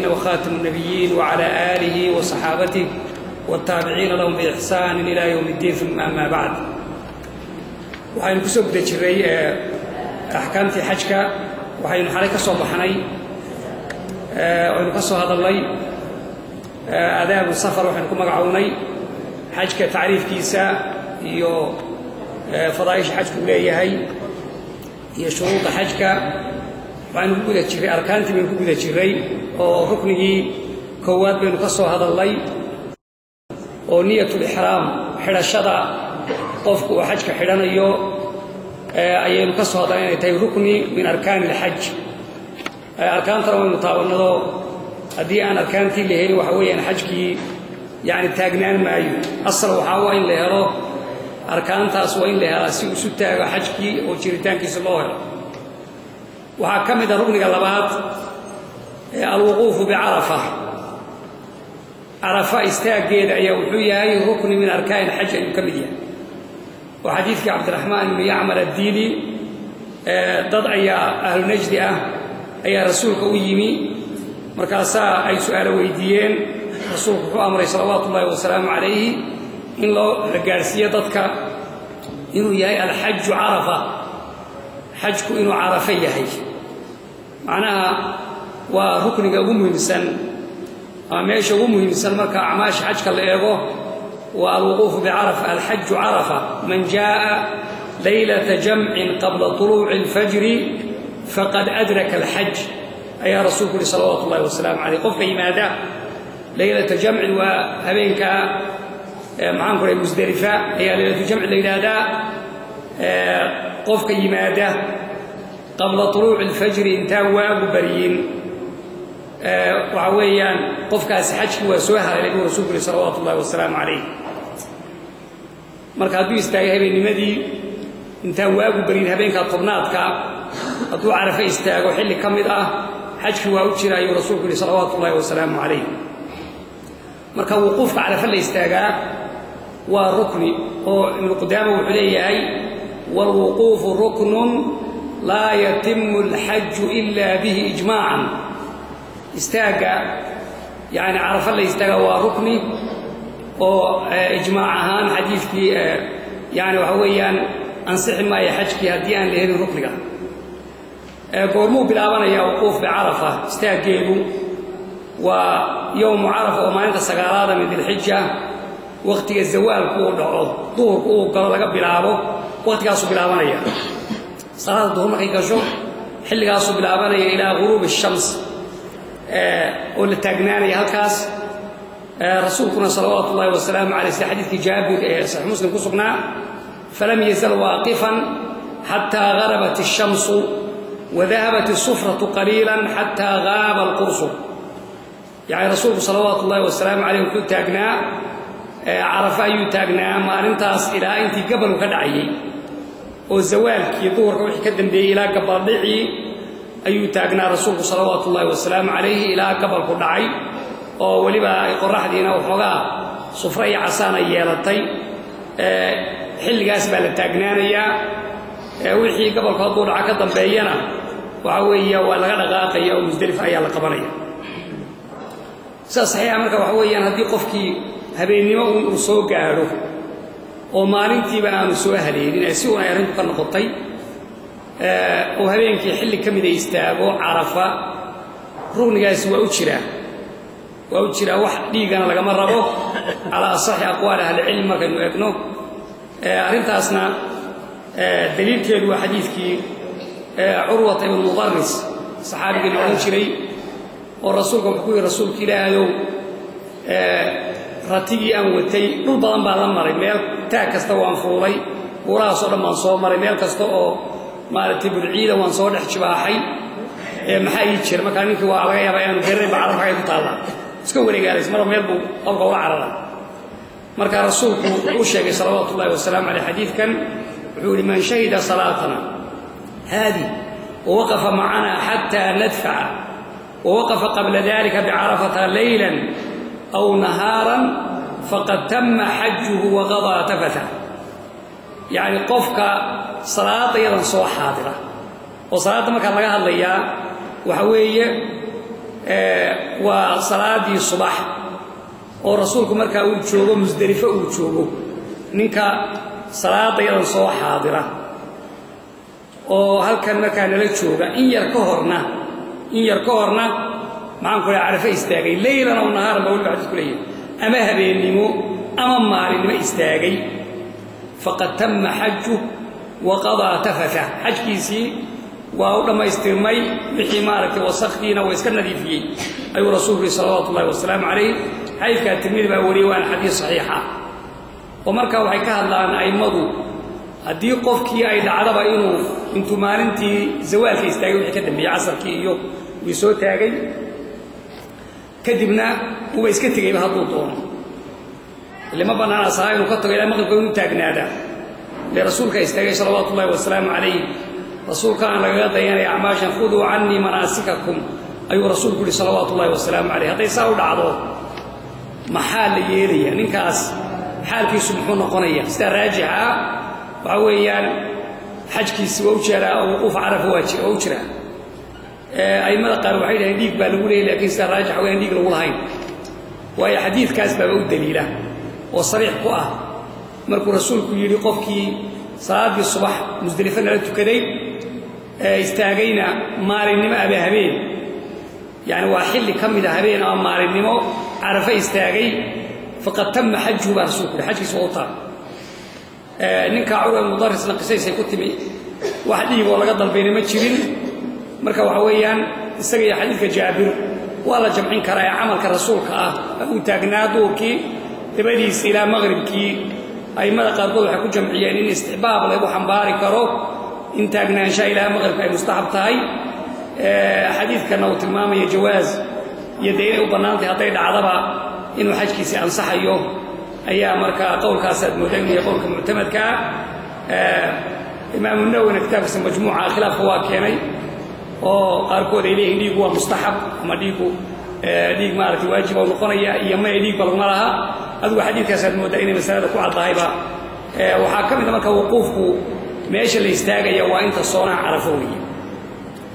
وخاتم النبيين وعلى آله وصحابته والتابعين لهم بإحسان إلى يوم الدين ثم أما بعد. وحين كسب دجري أحكام في حجك وحين حركة صباحني وحين قصوا هذا الليل آداب السفر وحين كم رعوني حجك تعريف كيسا يو فضائش حجك وياهي هي شروط حجك وحين كم دجري أركانتي من كم دجري وركنه كواد بين قصوا هذا الليل ونية الإحرام حرشة قفك وحجك حرنا يو أي مقصود هذا يعني تي ركني من أركان الحج أركان ترى مطابقنا ذو هذه أنا أركانتي اللي هي وحوي أنا حجكي يعني تاجنان ما يو أصل وحوي اللي هرو أركان تاسوين اللي هرا ستة حجكي وشريتان كيس الله وحكم إذا ركني قلبات الوقوف بعرفة عرفة استاجد أي وحوي ركن من أركان الحج الكمية وحديث عبد الرحمن بن يعمر الديني ضد أي أهل نجد أي رسولك ويمي مركزا أي سؤال ويديين رسولك أمر صلوات الله وسلام عليه إن لو رجالسية ضدك إنه يهي الحج عرفة حجك إنه عرفية هي معناها وركنك مهم سن ماش مهم سن مركا أعماش حجك اللي يبغى والوقوف بعرفة الحج عرفة من جاء ليلة جمع قبل طلوع الفجر فقد أدرك الحج أي رسول الله صلوات الله وسلام عليه قفك يمادا ليلة جمع وهبينك معانكم المزدرفة هي ليلة جمع ليلة قفك يمادا قبل طلوع الفجر انتهوا بريين وعويان قفك أسحجك وسوها لقول رسول الله صلوات الله وسلام عليه marka haduu istaagay habeennimadii inta waagu bariin habeenka tobnaadka haduu Carafa istaago xilli kamid ah xajku waa u jiray rasuulku sallallahu alayhi wasallam alayhi marka wuquufka Carafa la istaagaa waa rukni oo ibn Qudaama wuxuu leeyahay wal wuquufu ruknun la yatimmu al hajj illa bihi ijma'an istaaga yani Carafa la istaagaa waa rukni وإجماعهان حديثكي يعني وحويان أنصح ما يحجكي هديان لهذه الركنة قوموا بالآبان يا وقوف بعرفة استاقيبوا ويوم عرفة وما أنت سقارات من ذي الحجة وقت الزوال قول ظهر قول قالوا لك بالآبو وقت قاسوا بالآبان يا صلاة الظهر ما كيكشوا حل قاسوا بالآبان إلى غروب الشمس والتاقناني هالكاس رسولنا صلوات الله وسلام عليه حديث جابر صحيح مسلم كسقنا فلم يزل واقفا حتى غربت الشمس وذهبت الصفرة قليلا حتى غاب القرص يعني رسول صلوات الله وسلام عليه كنت تاقنا عرفا يتاقنا ما ننتاس إلى أنت قبل كدعي والزوال كي ظهر روحي كدن بي إلى قبل دعي أي تاقنا رسول صلوات الله وسلام عليه إلى قبل كدعي oo waliba ay qoraxdiina waxoogaa sufray casaan ay yeelatay xilligaas baa la taagnaanayaa wixii gobolka haduu dhaca ka dambeeyana waxa weeye waa laga dhaqaaqaya oo Musdalifa ayaa la qabanaya saxiix marka waxa weeyaan hadii qofkii habeennimo uu soo gaaro oo maalintiiba aanu soo haleelin si uu arrintu ka noqotay oo habeenkii xilli kamid ay istaago Carafa rugnigaas waa u jiraa وأوجر واحد ديجنا لجمع ربه على أصح أقوال أهل العلم كانوا يقنوا أنت أصنع دليل كده حديث كي عروة بن المضرس صحابي كانوا شري والرسول كم يقول الرسول كلا يوم رتيجي أموتي ربما بعلم مريميل تاكستوا أنفوري وراسه لما صار مريميل كستوا ما رتيب العيد وانصار حشباحي محايد ما كان يكوا على بيان غير بعرف حاجة طالع سكوري جالس مرة ميلبو أو قوة عرضة مركا رسولك وشيء صلوات الله والسلام على حديث كان يقول من شهد صلاتنا هذه ووقف معنا حتى ندفع ووقف قبل ذلك بعرفة ليلا أو نهارا فقد تم حجه وقضى تفته يعني قفك صلاة أيضا صوح حاضرة وصلاة ما كان لها الليا وحوية وصلاة الصباح ورسولكم مركا وجوغو مزدلفة وجوغو نينكا صلاة يدن صو حاضرة وهل كان مركا نلجوغا إن يركورنا معهم كل عرفة استاغي ليلا ونهارا بقول بعد كلية أما هبينيمو أما ماري ما استاغي فقد تم حجه وقضى تفثه حج كيسي ولما يسترمي بحمارة وسخينا ويسكن فيه أي رسول صلى الله وسلم عليه حيث كان التلميذ بأولي وأن حديث صحيحة ومركا وحكاها الله أن أي مضوا هدي قفكي أي دعضب إنه انتو مالنتي زوالك يستاغي وحكاة بعصر كيو ويسو تاغي كدبنا ويسكتغي بهدو طون اللي ما بنا صاحي وكتغ إلى مغرب كونو تاغنا هذا لرسولك يستاغي صلوات الله والسلام عليه رسول كان لقد يعني أعماشا خذوا عني مناسككم أي رسول صلوات الله والسلام عليه هذا يساوي دعوه محل يلي نكاس حال كي سبحون قنية استراجعها وعويان حج كي سووشرا أو وقوف عرف واجه أوشرا أي ماذا قالوا وحيدا يديك بالولي لكن استراجع وين يديك الولهين وهي حديث كاسب بقول دليله والصريح قوة مركو رسولك يلي قفكي صلاة الصباح مزدلفة لتكدي استاغينا مارنما أبي هبين يعني واحد كم إذا هبين أو مارنما عرف استاغي فقد تم حجه برسولك حج سلطان نكا عروة المدرس نقصيص يكتب واحد يقول لقد البين متشرين مركا وحويان استغي حديث جابر والله جمعين كرايا عمل كرسولك وتاغنا دوركي تبديس إلى مغربكي أي ماذا قالوا حكوا جمعيين إن استحباب لأبو حنباري كرو إنتاجنا إن شاء الله مغرب أي مستحب تاي حديث كانوا تلمامي جواز يدين وبنانتي هطيد عضبا إنه حج كيسي أنصح أيوه أيام مركا قول كاسد مدني يقول كمعتمد كا إمام النووي كتاب اسمه مجموعة خلاف واكيني وقاركو إليه ديقوا مستحب أما ديقوا ديق مارتي واجب ونقنية يما يديق بالغمرها هذا حديث كاسد مدني مسألة كوعد ضايبة وحاكم إذا مركا وقوفكو ماشي اللي يستاجي وأنت صانع عرفوي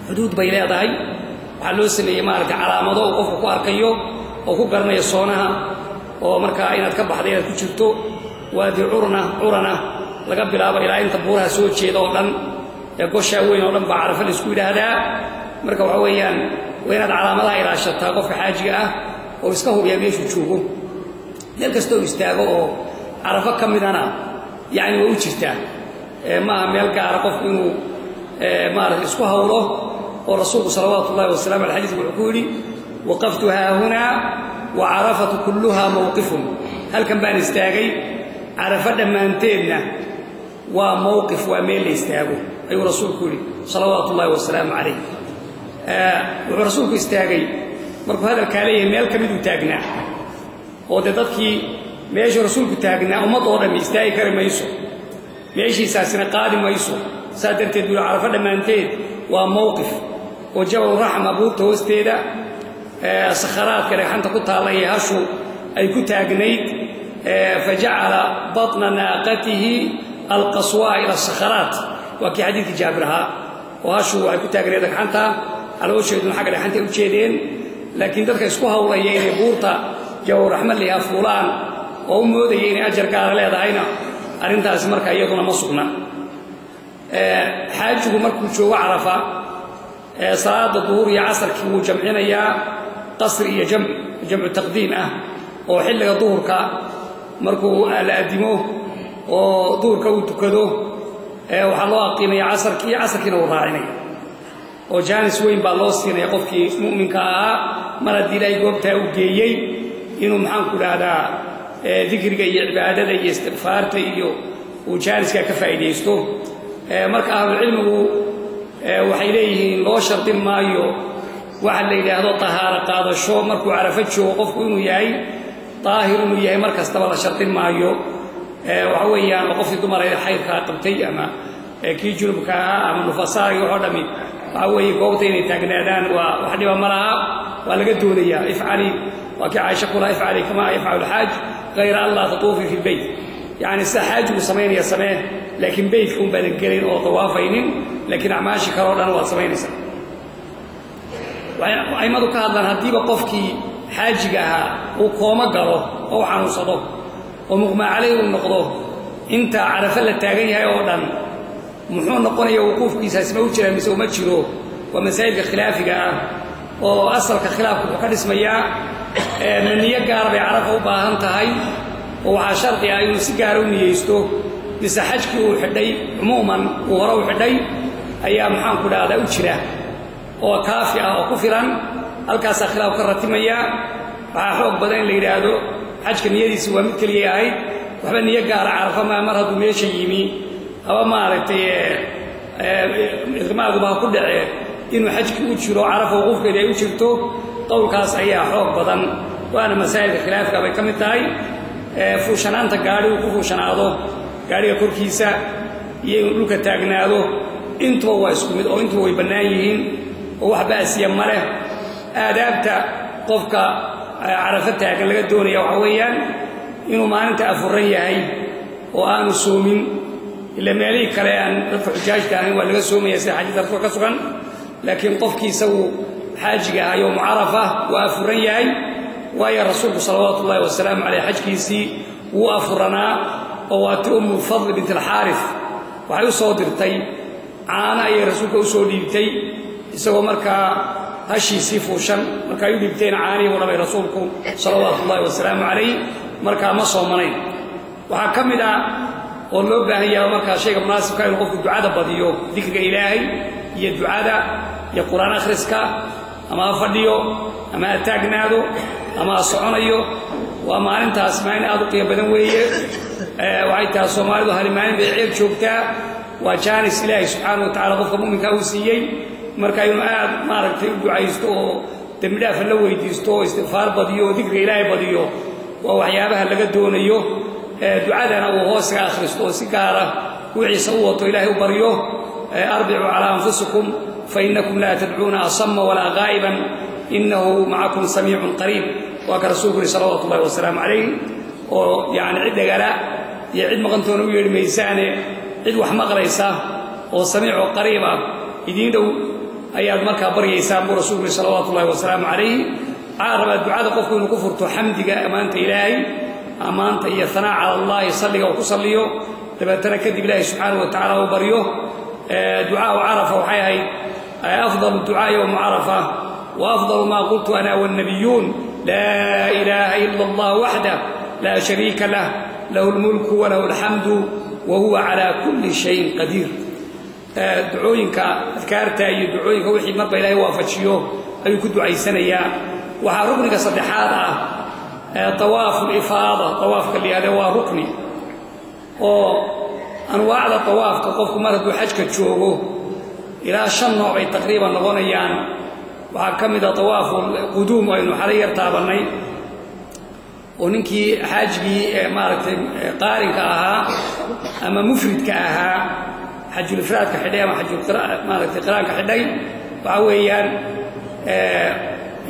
حدود بيلاء ضاي وحلو سمي مارك على مضو وقف كاركيو وكو قرنا يصونها ومركا إن تكبر حديث كشفتو وادي عرنا لقب الأبر إلى أن تبورها سوت شيء ضوءا يقش وين ولم بعرف الإسكود هذا مركا وعويان وين على مضى إلى الشتاق في حاجة ويسكهوا بيميش وتشوفوا لكستو يستاجوا عرفك كم مدنا يعني ووجهته ما ملك عرفه إنه ما رسكوها الله ورسول صلوات الله والسلام على الحديث العقولي وقفتها هنا وعرفت كلها موقف هل كان بان استاغي عرفت ما انتهينا وموقف وميل استاغوا أي رسول كولي صلوات الله والسلام عليه ورسولك استاغي مركو هذا الكاليه ميل كميدو تاغنا وددكي ميشو رسولك تاغنا وما دوره ميستاغي كرميسو ماشي ساسنا قادم ويسو سادرت يدور عرفة لما انتهت وموقف وجو رحمة بوت وستيدا صخرات كده حنت كنت عليه هشو أي كنت أجنيت فجعل بطن ناقته القصواء إلى الصخرات وكي حديث جابرها وهشو أي كنت أجنيتك حنت على وش يدون حاجة حنت وشيدين لكن ذلك يسكوها ويين بورتا جو رحمة لها فلان وأمه ذيين أجر قال لها دعينا أرنتاس مركا يدنا مصقنا حاجه مركو جوا عرفة صلاة الظهور يا عصر كيو جمعنا يا قصر يا جمع تقديم وحل الظهور كا مركو الأدموه وظهور كا وتكدوه وحلوا قيمة يا عصر كي نوراعنا وجانس وين بالوسين يقف كي مؤمن كا مرد لا يقوم تأوجيي إنه محن كل هذا ذكرك عبادة استغفارته iyo وجالسك كفايديستو marka ahlu cilmigu waxay leeyihiin loo shardin maayo waxa la yiraahdo tahaara qaadasho markuu arafo joogo qofku inuu yahay taahir inuu yahay markasta la shardin maayo waxa weeyaan qof dumar ay xaydka qabtay ama kii julubka ama nufasaar iyo hodami waxa weey goobta inay taagnaadaan wax dhiba malaha waa laga doonayaa ifcali waa ka Aisha kula ifcali kama yafعل الحاج غير الله تطوفي في البيت يعني السحاج وسمين يا سماه لكن بيتكم بين الجرين أو طوافين لكن أعماشي كرودان وسمين سنة وأيمدو كهذا هديبا قفكي حاجها وقوم قاله أو حنوصده ومغمى عليه النقضه أنت عرف التاجيها يوما محون نقول يوقوف كيساس موجرا مسو مجرو ومسائل خلافك وأصل كخلاف وقد اسميا من يقار بيعرفه باهنتهاي وعشرت أيون سجارون يستو بسحجك وحدي عموما وغرو حدي أيام حان كل هذا وشرا وكافئة وكفرا الكاس خلاف كرتميا وحوق بدين ليرادو حجك نيدي سوى مثل ياهي وحبن يقار عرفه ما مرض ميشي يمي أو ما رتي إغماء بها كل إنه حجك وشرو عرفه وقف كده وشرته قول كاس أيها حوق بدن وأنا مسائل خلاف كبي كم تاي فوشنان تقاري وكفوشناده قاري كركيسة يلوك تاجناده أنتوا واسكمد أو أنتوا يبنايين وحباس يمره آدابت قفك عرفتها قال لك الدنيا وحويا إنه ما أنت أفرية هاي وأنا سومين إلا مالك كلام رفع حجاج كان ولا سومي يصير حاجة رفع كسرا لكن قفك يسوي حاجة يوم عرفة وأفرية هاي ويا رسول صلوات الله والسلام عليه حج كيسي وأفرنا وأتأم الفضل بنت الحارث وحيو صادرتي عانا يا رسولك وصوليتي يسوى مركا هشي سيفوشن مركا يدبتين عاني ورمي رسولكم صلوات الله والسلام عليه مركا مصومنين وحكم دا والله هي مركا شيء مناسب كان يقف الدعاء بديو ذكر إلهي هي الدعاء يا قرآن أخرسكا أما فديو أما تاجنادو أما صعنيو وأما أنت أسمعين أدقي بدنوية وعيتها الصومال وهالمعين بعيد شوكتا وجانس إلهي سبحانه وتعالى ضفق مؤمن كاوسيين مركا ينقاد مارك دعاء يستو تمدا فلوي يستو استغفار بديو ذكر إلهي بديو ووحيابها اللي قدونيو دعاءنا وهو سكا أخرستو سكارة وعيسى وطو إلهي وبريو أربعوا على أنفسكم فإنكم لا تدعون أصم ولا غائبا إنه معكم سميع قريب وكرسوله صلوات الله والسلام عليه ويعني عدة قلاء يعد مغنطون ويري ميسانه عد وحمق ليسا وسميع قريبا يدين دو أياد مركا بريسان برسوله صلوات الله والسلام عليه عارب الدعاء قفوا إنه كفرت حمدك أمانت إلهي أمانت إيا ثناء على الله يصلي وكصليه تبتنا كذب الله سبحانه وتعالى وبريه دعاء عرفة وحيهي أفضل الدعاء يوم عرفة وأفضل ما قلت أنا والنبيون لا إله إلا الله وحده لا شريك له له الملك وله الحمد وهو على كل شيء قدير دعوينك أذكارتا يدعوينك وحي مربى إلهي وافجيوه أي كدو عيسانيا وحاربنك صدحات طواف الإفاضة طوافك اللي هذا هو ركني وأنواع الطواف كقفك مرض حجك تشوفه إلى 5 نوع تقريبا نغنيان وحكمد طواف القدوم وإنه حرير تابني وننكي حاجي مارك قارن كأها أما مفرد كأها حج الإفراد كحدي أما حج القراء مارك القرآن كحدي وعويان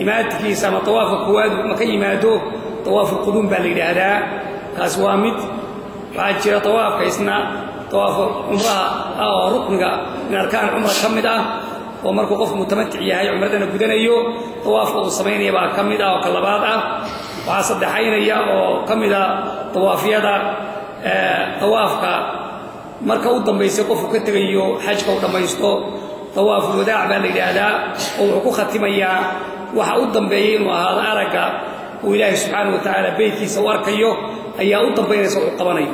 إماتك سما طواف القواد مكي إماته طواف القدوم بالغ هذا كاسوامد وحج طواف كيسنا طواف عمرها أو ركن من أركان عمره كمدة ومركو قف متمتع ياهي عمرتنا قدنيو طواف الصبين يبقى كمدة وكلبات وعصدحين يا وكمدة طوافيدا طوافك مركو ضمبيسي قف كتغيو حجك ودمبيسكو طواف الوداع بالغ هذا وحكو ختميا waxa u dambeeyay inuu ahaado araga oo Ilaahay subhanahu wa ta'ala beeykiisa warkayo ayaa u dambeeyay oo qabanayo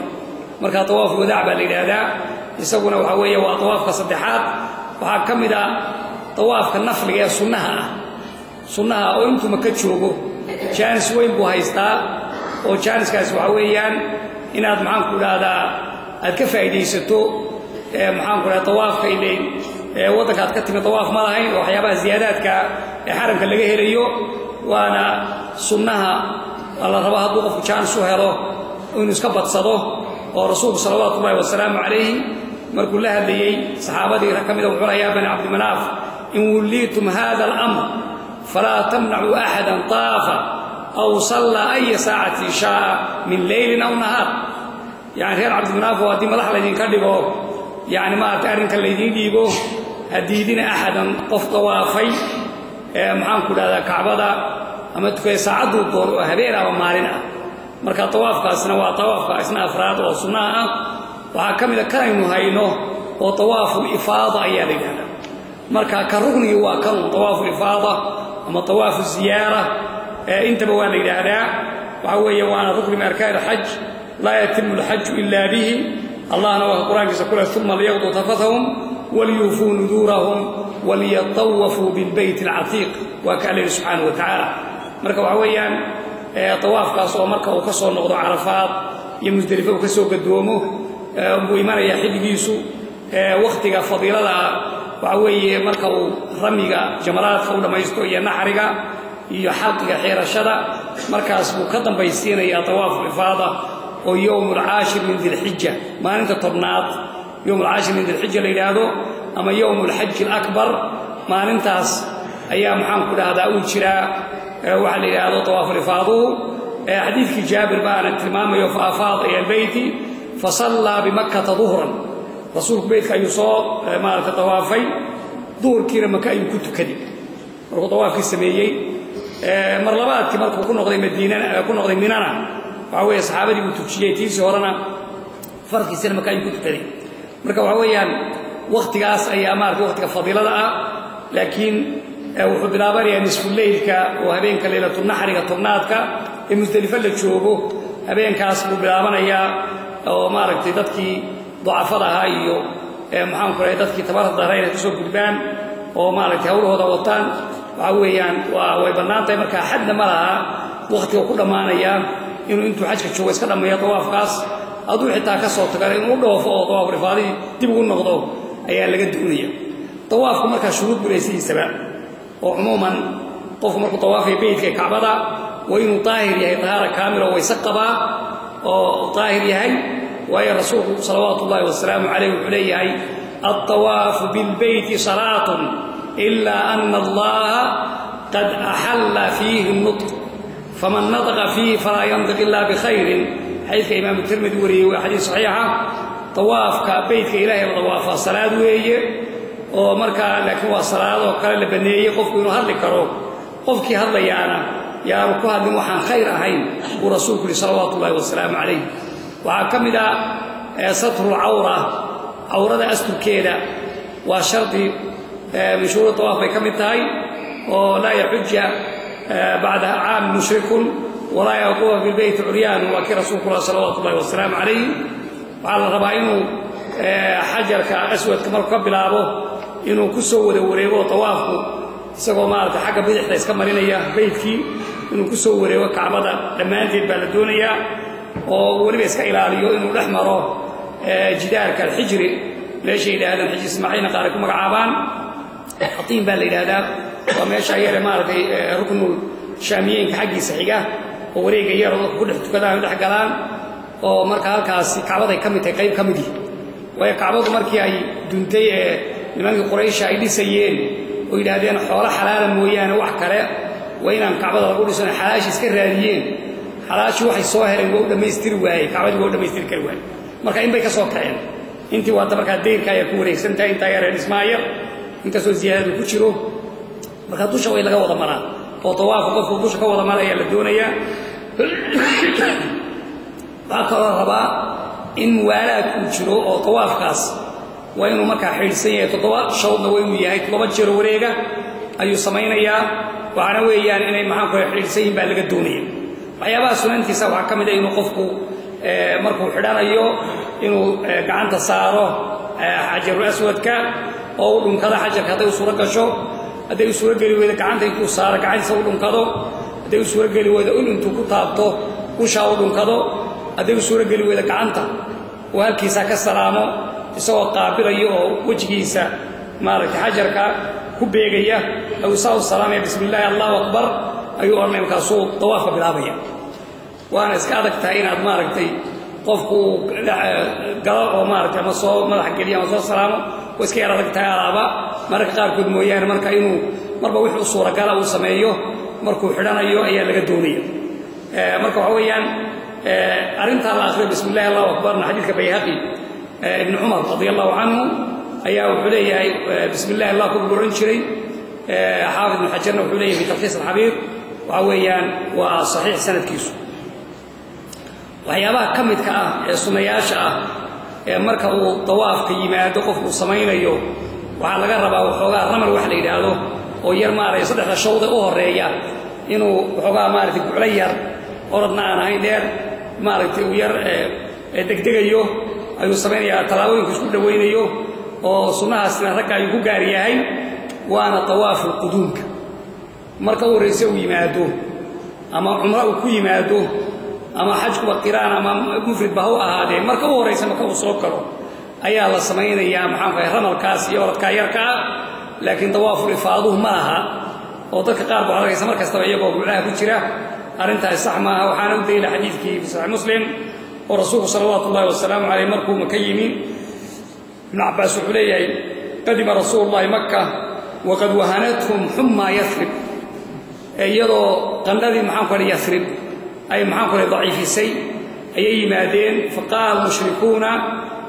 marka tawaaf wadaac baa la yiraahdaa isaguna waxa weeye waa tawaafka saddexaad waxa kamida tawaafka nafliga ee sunnaha oo intuu maka joogo jaanis weyn buu haystaa oo jaaniskaas waxa weeyaan inaad maxaan ku dhahdaa aad ka faa'iideysato maxaan ku dhahdaa tawaafka ilay waddanka ka timid tawaaf ma lahayn oo waxyaabaha ziyaadaadka حرمك اللي هيريو وانا سنها الله ربها دوق جان سو هلو انو اسك بدسدو oo rasuulku sallallahu alayhi wasallam alayhi markuu la hadlayay saxaabadii kamida wuxuu leeyahay bani abd manaf in wulitum hada al-amr fala tamna'u ahadan tafa aw salla ay sa'ati sha'a min laylin aw nahar yani reer abd manaf waa di madax leedin ka dhigo yani ma arrinka leedin dhiibo hadiidina ahadan qof tawaafay maxaan ku dhahdaa kacbada ama tukay saacadu door habeen ama maalin ah marka tawaafkaasna waa tawaafka isna afraad oo sunnah ah waxa kamid ah kaaynu hayno oo tawaaful ifaada ayaa la yiraahdaa marka ka rugni waa kan tawaaful ifaada ama tawaaful ziyara inta waa la yiraahdaa waxa weeye waana rugni arkaan hajj la yatimu al-hajj illa bihi allahna wa quraankiisa kula thumma liyaqdu tafathahum waliyufu nudurahum waliyatawafu bil bayt al-atiq wa ka'ala subhanahu wa ta'ala marka waxa weeyaan tawaafkaas oo marka uu ka soo noqdo Arafaat iyo Musdalifa uu ka soo gadoomo uu imanaya xilligiisu waqtiga fadiilada waxa weeye marka uu ramiga jamaraadka u dhamaysto iyo naxriga iyo xalqiga xirashada markaas uu ka dambaysiinaya tawaaf ifaada oo yawmul 10 min dhil-hijja maalinta tobnaad yawmul 10 min dhil-hijja la yiraahdo ama yawmul hajj al-akbar maalintaas ayaa maxaan ku dhahdaa uu jira waxa la yiraahdo tawaaf ifaadu xadiidki Jaabir baan tilmaamayo fa afaad ila bayti fa salla bi makkah dhuhran rasuulku beedka ayuu soo maalinta tawaafay dhuhurkiina maka ayuu ku tukaday markuu tawaafkii sameeyay mar labaadkii markuu ku noqday Madiina ku noqday Minana waxa weeye saxaabadii uu tujiyay tiisi horena farqiisana maka ayuu ku tukaday marka waxa weeyaan waqtigaas ayaa maartay waqtiga fadiilada ah laakiin wuxuu bilaabanayaa nisfu leylka oo habeenka leelatul naxriga tobnaadka ee Musdalifa la joogo habeenkaas buu bilaabanayaa oo maartay dadkii ضعفada ahaa iyo maxaan ku raay dadkii tabarada dareere ku soo gudbaan oo maartay hawlahooda wataan waxa weeyaan way banaantay marka xadna ma laha waqtiga ku dhamaanaya inuu intuu xajka joogo iska dhameeyo tawaafkaas aduu xitaa ka soo tagay inuu dhoofo oo tawaaf rifaadi dib ugu noqdo ayaa laga duunaya tawaafku marka shuruud buleeysiisaba oo umuman qof markuu tawaafay beedka Kaabada waa inuu taahir yahay tahaara kaamila oo isaqaba oo taahir yahay ويا رسول صلوات الله والسلام عليه وعليه الطواف بالبيت صلاة إلا أن الله قد أحل فيه النطق فمن نطق فيه فلا ينطق إلا بخير حيث إمام الترمذي وريه وحديث صحيحة طواف كبيت إلهي وطواف صلاة وهي ومركا لكن صلاة وقال لبنيه قفك إنه هل كروه قفك هل يا ركوها بموحان خير أهين ورسولك صلوات الله والسلام عليه وعكمل ستر العورة عورة أستر كيدا وشرط من شروط الطواف بكمتهاي ولا يحج بعد عام مشرك ولا يطوف بالبيت عريان وكي رسول الله صلوات الله والسلام عليه وعلى الربعين حجر كأسود كما قبل أبوه إنه كسو وريبه طوافه سوى مالك حاجة بدحة يسكمرين إياه بيتكي إنه كسو وريبه كعبدا لما أنت البلدونية ولبس كإلاليو إنه الأحمر جدار كالحجر ليش إلى هذا الحجر اسمعين قاركم مقعبان حطين بالي هذا وما شاير مارتي ركن الشاميين كحقي سحيقة وريق يرى كل كذا يدح قلان ومركا هالكاس كعبة كمتي قيب كمدي وهي كعبة مركي أي دنتي لمن قريش أيدي سيين وإلى هذين حوار حلالا مويانا وحكرا وإن كعبة رقول سنة حلاش يسكرانيين حلاش waxay soo heleen oo dhameystir waayay kacbada oo dhameystir kar waayay marka in bay ka soo kaceen intii wada marka deerka ay ku wareegsantahay inta yar Ismaaciil inta soo ziyaado ku jiro marka dusha way laga wada maraa oo tawaaf qofku dusha ka wada maraya la doonaya baaka raba in walaad ku jiro oo tawaafkaas waa inuu marka xilsan yahay todoba shawdna way uu yahay todoba jeer wareega ayuu sameeynaya waxana weeyaan inay maxaan ku xilsan baa laga doonaya waxyaabaha sunantiisa waxa kamid ah inuu qofku markuu xidhanayo inuu gacanta saaro xajarul aswadka oo dhunkada xajarka haday suura gasho haday suura gali weydo gacanta intuu saaro gacantiisa u dhunkado haday suura gali weydo intuu ku taabto usha u dhunkado haday suura gali weydo gacanta walkiisa ka salaamo isagoo qaabilayo oo wajigiisa maarka xajarka ku beegaya aw saw salaamay bismillah allahu akbar ayuu ornay markaasuu tawaafka bilaabaya waana iska adagtahay inaad maaragtay qofku galo oo maaragtay ama soo madax geliya ama soo salaamo oo iska yar adagtahay alaaba marka qaarkood mooyaane marka inuu marba wixii suura gala uu sameeyo markuu xidhanayo ayaa laga doonaya marka waxa weeyaan arinta la akhriyo bismillah allahu akbar xadiidka Bayhaqi ibn Umar radiyallahu anhu ayaa wuxuu leeyahay bismillah allahu akbar oran jiray حافظ بن حجر وحوليه في تلخيص الحبير وعويان وصحيح سند كيسو وحيابها كمد كأه السنياشة marka uu tawaafka yimaado qofku sameeyo waxa laga rabaa waxoogaa ramal wax la yiraahdo oo yar maaray saddexda shawda u horeeya inuu waxoogaa maaray gulay yar orodna aan ahayn dheer maaray uu yar degdegayo ayuu sameeyaa talaabooyinka isku dhaweynayo oo sunnahaasna ragga ay ku gaar yahay waana tawaaful quduumka marka uu reesay uu yimaado ama umra uu ku yimaado ama xajku qiraan ama mufrid bahu ahaade marka uu horeeyay marka uu soo karo ayaa la sameeynaya maxaan ka ramalkaas iyo orodka yarka laakiin tawaaful ifaaduhu ma aha oo dadka qaar baa arkaysa markasta iyagoo gulaha ku jira arintaas sax ma aha waxaana u deeyay xadiidkii fi sahih muslim oo rasuulku sallallahu alayhi wasallam alayhi markuu makayimi ibn abbas xuleeyay qadima rasuulullaahi makkah waqad wahanatuhum humma yathrib iyadoo qandadii maxaan ka yathrib أي معاكم ضعيف السيء أي مادين فقال المشركون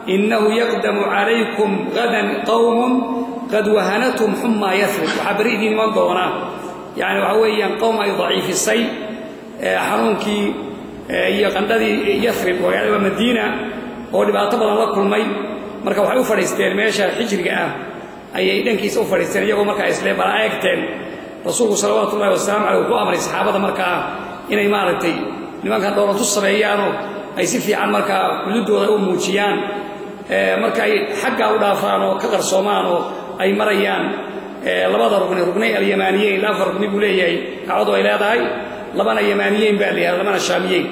إنه يقدم عليكم غدا قوم قد وهنتهم حمى يثرب وحبريدين من دونا يعني وعويا قوم أي ضعيف السيء حنونك يقندي يثرب ويعني مدينة هو اللي بعتبر الله كل مي مركب وحيو فريستين ماشى حجر جاء أي إذن كيس فريستين يقول مركب إسلام برايكتين رسول صلوات الله والسلام عليه وأمر الصحابة مركب inay maartay nimanka dowladdu sameeyaan ay si fiican marka xuduudooda u muujiyaan marka ay xagga u dhaafaan oo ka qarsoomaan oo ay marayaan labada rugni al-yamaniyeyn la farqni buu leeyahay kacado ay leedahay labana yamaniyeyn baa leeyahay labana shaamiyeyn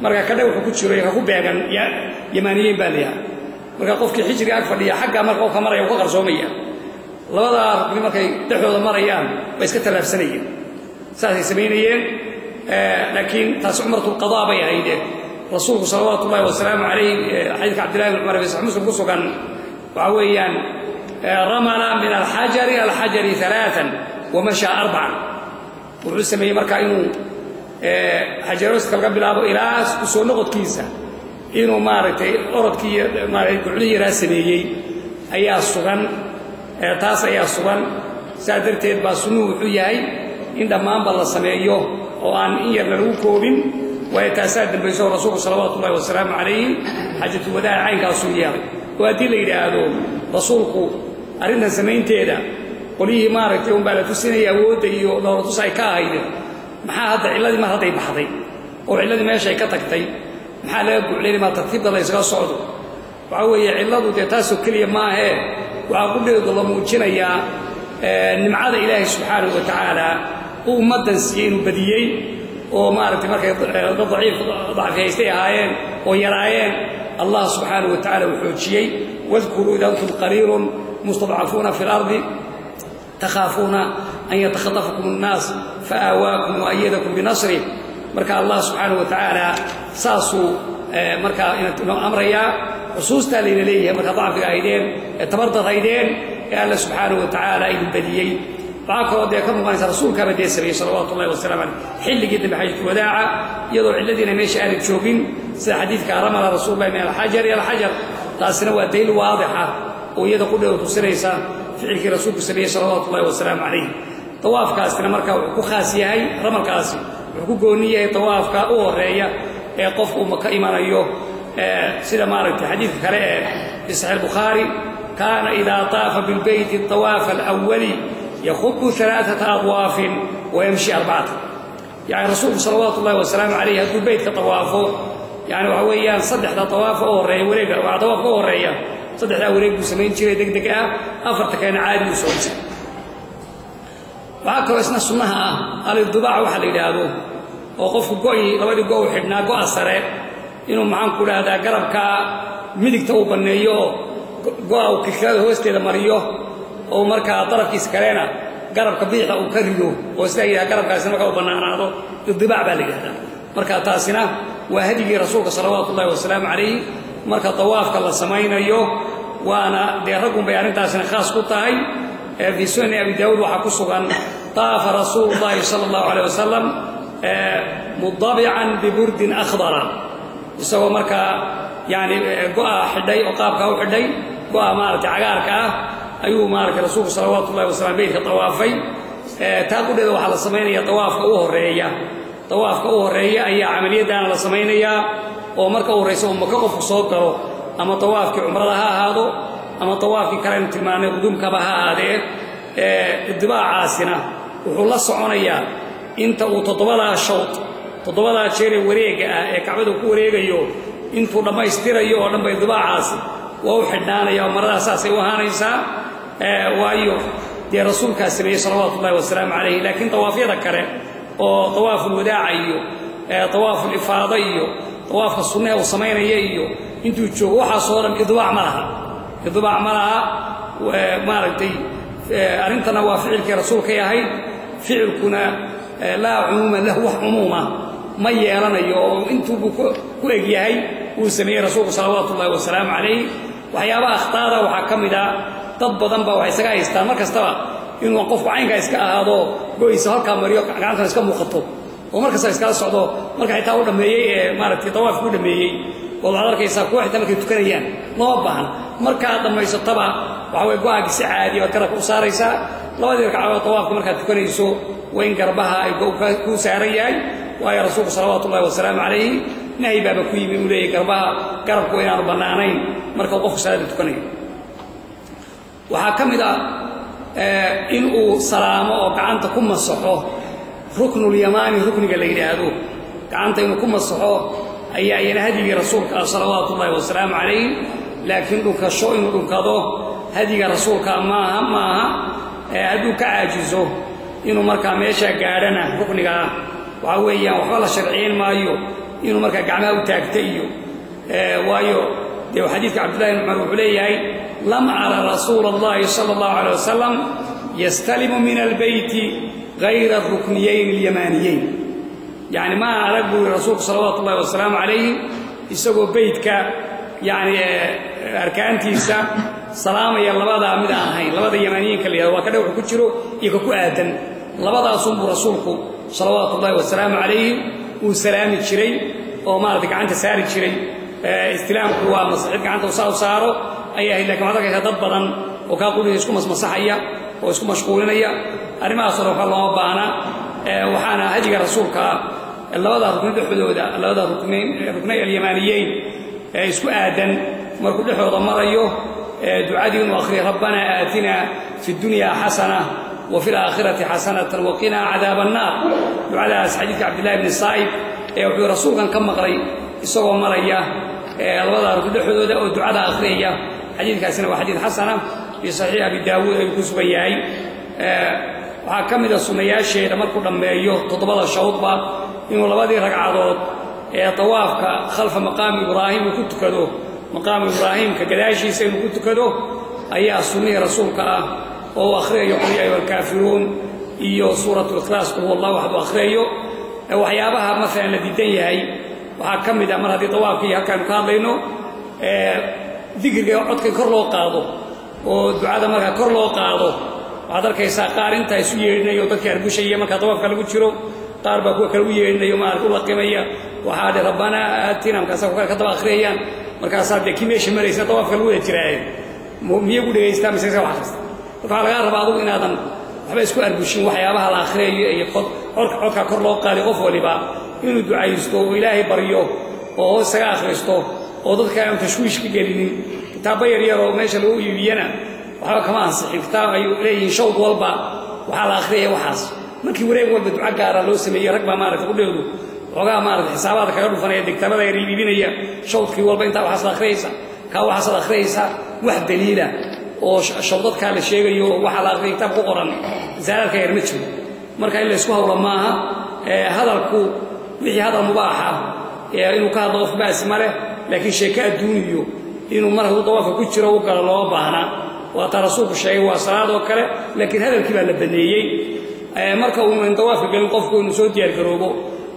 marka kada wuxuu ku jiro ku beegan yamaniyeyn baa leeyahay marka qofkii xijriga ag fadhiya xagga marka uu ka marayo ka qarsoomaya labada rugni markay dhexdooda marayaan way iska talaafsanayeen saasay sameeyeen لكن تاس عمرة القضاء بيهيده رسول صلى الله وسلم عليه حديث عبد الله بن عمر في صحيح مسلم قصوا كان وعويا رمل من الحجر 3 ومشى 4 وعسمي مركا إنه حجروس قبل أبو إلاس وسونقط كيسة إنه مارتي أرد كي مارتي كلي راسمي أي الصغن تاس أي الصغن سادرتي باسنو وياي عندما بالله سميه وأن يرلو كوبين ويتساد البيت الرسول صلى الله عليه وسلم عليه حجة الوداع عين كاسوليا وأدل إلى هذا رسولك أرنا زمين تيدا قليه مارك يوم بعد سنة يود لو تصعي كاهيدا محا هذا علادي ما هذا يبحثي أو علادي ما يشي كتكتي محا لا يقول لي ما ترتيب الله يسقى صعده وعوي علادو تتاسو كلية ما هي وأقول له الله موجنا يا نمعاد إلهي سبحانه وتعالى ومدن سيين وبديين وما أردت مركز ضعف يستيهاين ويراين الله سبحانه وتعالى وحوشيي واذكروا إذا أنتم قليل مستضعفون في الأرض تخافون أن يتخطفكم الناس فآواكم وأيدكم بنصره مركز الله سبحانه وتعالى ساسوا مركز أمريا خصوصا لليه مركز ضعف أيدين تبرد أيدين الله سبحانه وتعالى إذ بديين فاكو دي كم قال رسول كما دي سبي صلوات الله والسلام عليه حل جدا بحاجه الوداع يضع الذين ماشي قال جوجين سي حديث كرم رسول الله من الحجر الى الحجر تاسنا وديل واضحه ويدا كله تسريسا فعل رسول الله صلوات الله والسلام عليه طواف كاستنا marka ku khaas yahay ramalkaasi wuxuu gooniyahay tawaafka oo horeeya ee qofku ma ka imanayo sida maaragtay xadiis kale ee sahih bukhari kana idha tafa bil bayt at-tawaf al-awwali يخط 3 أطواف ويمشي 4 يعني رسول صلوات الله وسلام عليه هذا البيت كطوافه يعني وهويا صدح طواف أوري وريق وطواف أوري صدح وريق وسمين شيء دق أفرت كان عادي وسويس وهكذا اسنا سنها قال الضباع وحل إلى هذا وقف قوي لو يدي قوي حدنا قوي السرع إنه معان كل هذا قرب كا مدك توب النيو قوي وكشاد هو استيد مريو oo marka darafkiis kaleena garabka biixa uu ka rido oo isla garabkaas marka uu banaanaado dibaac baa laga helaa marka taasina waa hadigii rasuulka sallallahu alayhi wasallam alayhi marka tawaafka la sameeyo waana deeragum bay arintaasina khaas ku tahay fi sunan abi daawud waxa ku sugan taafa rasuulullah sallallahu alayhi wasallam mudabi'an bi burdin akhdara isagoo marka yani go'a xidhay oo qaabka u xidhay go'a maarta cagaarka أيوه مالك رسول صلوات الله وسلام بيت طوافي تاقول إذا وحلا سمينيا طواف كأوهرية طواف كأوهرية أي عملية دانا لسمينيا ومرك أوهريسة ومكوف صوته أما طواف كعمرها هذا أما طواف كلام تلماني قدوم كبها هذه الدباع عاسنا وحول الصعونية أنت وتطبلها الشوط تطبلها شيري وريقة كعبده كوريقة يو أنتو لما يستير يو لما يدباع عاسي ووحدنا يوم مرة أساسي وهانيسا وأيو دي رسول كاسمي صلوات الله والسلام عليه لكن طوافي ذكره وطواف الوداع أيو طواف الإفاضة أيو طواف السنة والصمين أيو أنتو تشوفوا حصورا إضباع مرها وما رأيتي أرنتنا وفعلك رسولك يا هاي فعلكنا لا عموما له عموما ما يرانا يو أنتو كويك يا هاي وسمي رسولك صلوات الله والسلام عليه وحيابا أخطاء وحكم دا طب ضنبا وحيسكا يستان مركز تبا إنه وقف عينك إسكا هذا قويس هالكا مريو كعنك إسكا مخطط ومركز إسكا الصعدو مركز حيتاو دميي مارتي طواف كو دميي والله هذا كيسا كو حيتا مركز تكريان نوبهن مركز دمي ستبا وحوي قواك سعادي وكرك أساريسا لو ذلك عوا طواف مركز تكريسو وين قربها كو سارياي ويا رسول صلوات الله والسلام عليه نهي بابا كوي من ولي قربها قربكو إنان بنانين مركز قف سعادي تكريان وحكم إذا إنه سلامه وكعنت كم الصحة ركن اليماني ركن قليل هذا كعنت إنه كم الصحة أي هدي رسولك صلوات الله والسلام عليه لكنه كشو إنه كذا هدي رسولك ما هدوك عاجزه إنه مركا ماشى قارنا ركن قا وعويا وخلا شرعين ما يو إنه مركا جمعه وتاكتيو وايو ديو حديث عبد الله بن عمر عليه لم أرى رسول الله صلى الله عليه وسلم يستلم من البيت غير الركنيين اليمانيين يعني ما أرده الرسول صلوات الله والسلام عليه يسوي بيتك يعني أركان تيسا سلام يلا بعض من هاي لبعض اليمانيين كليه وكذا وحكتشرو يكوكو آدم لبعض أصوم رسولكم صلوات الله والسلام عليه وسلام الشري وما ردك عنك سار الشري استلام قوة مصحف عنك وصاروا أيه لكن هذا كذا ضبطا وكاقول يسكم مصحية ويسكم مشغولين أرما صرف الله بانا وحنا هدي رسولك الله هذا ركن الحدود الله هذا ركني اليمانيين يسكو آدم مركب الحوض مريو دعاء وآخر ربنا آتنا في الدنيا حسنة وفي الآخرة حسنة وقنا عذاب النار دعاء حديث عبد الله بن الصائب وفي رسولك كم مقري يسوى مريا الله هذا ركن الحدود ودعاء آخرية حديث كاسنا وحديث حسنة في صحيح أبي داود يكسب إياه وحكم إذا سمياه شيء لما كنا مياه تطبل الشوطبة إنه لبادي ركعات طوافك خلف مقام إبراهيم وكنت كده مقام إبراهيم كقداشي سين وكنت كده أي السنة رسولك وهو أخريه يقول أيها الكافرون إيو سورة الإخلاص هو الله وحده أخريه وحيابها مثلا الذي دنيا وحكم إذا مرة دي طوافك كان كاضينه ذكر عدك كر لو قاado oo ducada marka kor loo qaado waad arkaysaa qaar inta isu yeedinayo dadka arbushay marka tawaafka lagu jiro qaar baa kuwa kale u yeedinayo ma arko la qiimeeya waxa de rabbana aatina markaas ka daba akhriyaan markaas aad kimeesha maraysa tawaafka lagu jiray miye ku dhageystaa mise wax kasta waxa laga rabaa adigu inaadan waxba isku arbushin waxyaabaha la akhriyo iyo codka kor loo qaadi qof waliba inuu ducaysto oo ilaahay baryo oo isaga akhristo oo dadka aan tashwiish ka gelinin kitaab yar oo meesha lagu iibiyana waxa kama ansixin kitaab ay leeyihiin shawd walba waxa la akhriyo waxaas markii wareeg walba duca gaar ah loo sameeyay rag ba maaragtay u dheedo xogaa maaragtay xisaabaadka kaga dhufanaya diktabada yar iibinaya shawdkii walba inta waxa la akhriyaysa ka waxa la akhriyaysa wax daliila oo shawdadka la sheegayo waxa la akhriyo kitaab ku qoran zaalka yar ma jiro marka in la isku hawla maaha hadalku wixii hadal mubaaha inuu ka hadlo qof baas male laakiin sheeka adduuniyo inuu marka tawaafka ku jiro uu kala loo baahna waa rasuulku sheegay waa salaad oo kale laakiin hadalkii baa la baneeyay marka uu in tawaafka galin qofku inuu soo diyaar garoobo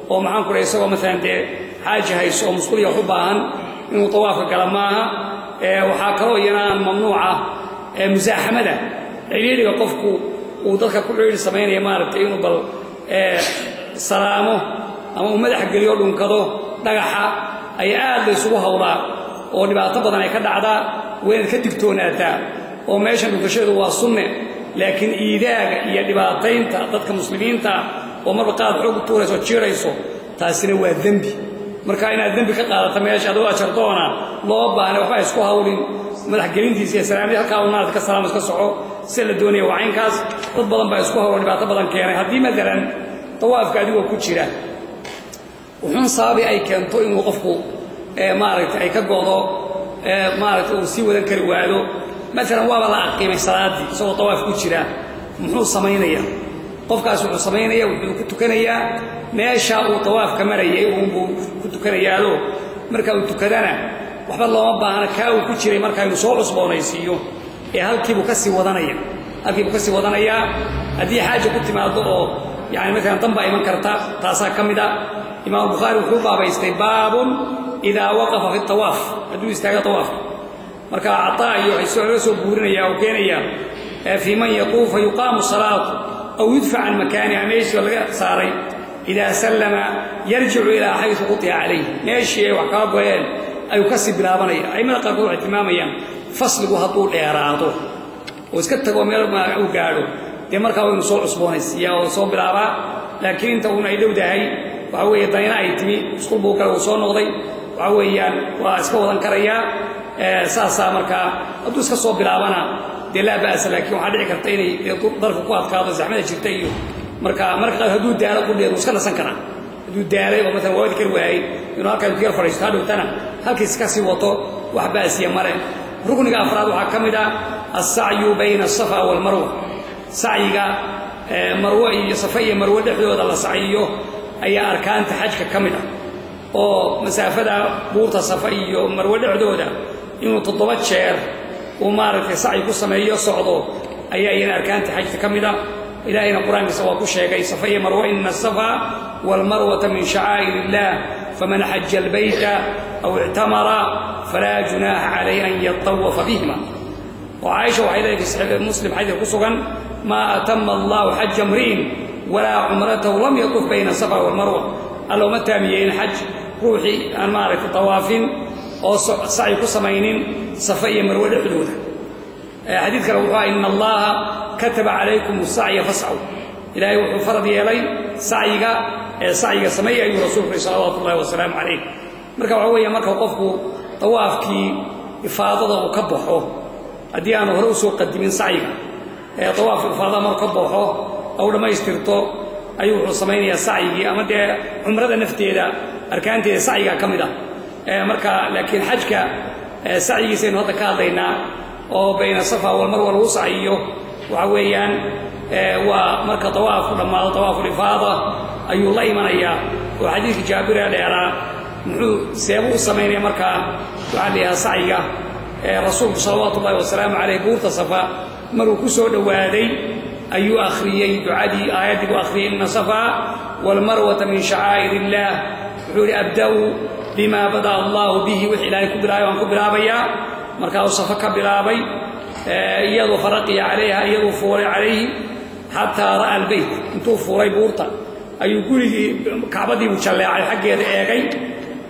oo maxaan ku leeyahay isagoo مثلا xaaji hayso musquliya u baahan inuu tawaafka gala maaha waxa kale oo yana mamnuuca musaahamada ciriiriga qofku uu dadka ku dhigay sameeynaya maaragtay inuu bal salaamo ama uu madax galiyo dhunkado dhagaxa ay aad isugu hawlaa oo dhibaato badan ay ka dhacdaa weyn ka digtoonaata وماشي نقشده وصنة لكن إيداع يدباتين تضدك مسلمين ومر قاد حقوق طورس وتشيريسو تاسني والذنب مركاينا الذنب كقادة ماشي أدوها شرطونا الله بأنا وحنا يسقوها ولين ملح جرينتي سلامي هكا ونار كسلام كسعو سل الدنيا وعين كاس تبضن بيسقوها ولين بعتبضن كياني هدي مثلا طواف قادوا وكتشيرة وحن صابي أي كان طوين وقفوا مارت أي كجوضو مارت وسيو ذكر وعدو مثلا وابا لا قيمة صلاة سو طواف كتشيرة محو صمينية قفكاس وحو صمينية وكنت كنيا meesha uu tawaaf ka marayay uu ku tukanayaado marka uu tukadana waxba loo baahna ka uu ku jiray marka uu soo cusboonaysiiyo halkii uu ka sii wadanaya hadii xaaje ku timaado oo yaani midaan tanba iman karta taasa kamida imaam bukhari wuxuu baabaystay baabun ida waqafa fi tawaaf haduu istaaga tawaaf marka ataayo ay soo buurinaya oo keenaya fi man yatuuf yuqamu salaat aw yudfa an makani ameeshi laga saaray إذا سلم يرجع إلى حيث قطع عليه ماشي وعقاب وين أي كسب بلابنيا أي من قرقوا اهتماميا فصل وهطول إعراضه وسكتوا مير ما وقالوا تمر كانوا نصور عصبونيس يا وصوب بلابا لكن أنت هنا يدو دهي وهو يضينا يتمي سكول بوكر وصون نقضي وهو يان واسكوا ذنكريا ساسا مركا أدوس كصوب بلابنا دلا بأس لكن وحد عكرتيني ضرب قوات كاظم زحمة جبتيه marka haduu daalo ku dheer iska nasan kara haduu daalay oo mesela wadi kar waayay inuu halka ku yar fariisto hadhootana halkii iska sii wato wax baasiya mare rukniga afraad waxa kamida as-sa'yu bayna as-safa wal marwa sa'yiga marwa iyo safa iyo marwa dhexdooda la sa'yiyo ayaa arkaanta xajka kamida oo masaafada buurta safa iyo marwa dhexdooda inuu 7 jeer oo maaragtay sa'yi ku sameeyo socdo ayaa arkaanta xajka kamida إلهنا القرآن سواء كشيء صفية مروة إن الصفا والمروة من شعائر الله فمن حج البيت أو اعتمر فلا جناح عليه أن يطوف بهما وعائشة وحيدة في صحيح مسلم حيث قصوا ما أتم الله حج امرئ ولا عمرته لم يطوف بين الصفا والمروة قالوا متى ميين حج روحي أن معرف طواف أو سعي قصمين صفية مروة حدوده حديث كالوقاء إن الله كتب عليكم السعي فاسعوا إلهي وفرض يلي سعيك سمي أيها رسول صلى الله وسلم عليه مركب عوية مركب قفكو طوافكي إفاضة وكبحه أديان وهرسوا قدمين سعيك طواف إفاضة مركبحه أو لما يسترطوا أيها سمين يا سعيك أما دي عمرة نفتي دا أركانتي سعيك كمدا مركب لكن حجك سعيك سين هذا كالدينا أو بين الصفا والمروة الوسعية وعويان ومركب طواف لما طواف الإفاضة أي الله إيمانيا وحديث جابر عليه سيبو السمين مركب وعليها سعية رسول صلوات الله والسلام عليه بورت صفا مرو كسو دوادي أي أخريي دعادي آيات وأخريي إن صفا والمروة من شعائر الله وحول أبدأوا بما بدأ الله به وحلاي كبراي وانكبرابيا مركب صفا كبرابي يدو فرقي عليها يدو فوري عليه حتى رأى البيت انتو فوري بورتا أي يقول كعبدي مشلع على حق يد ايغي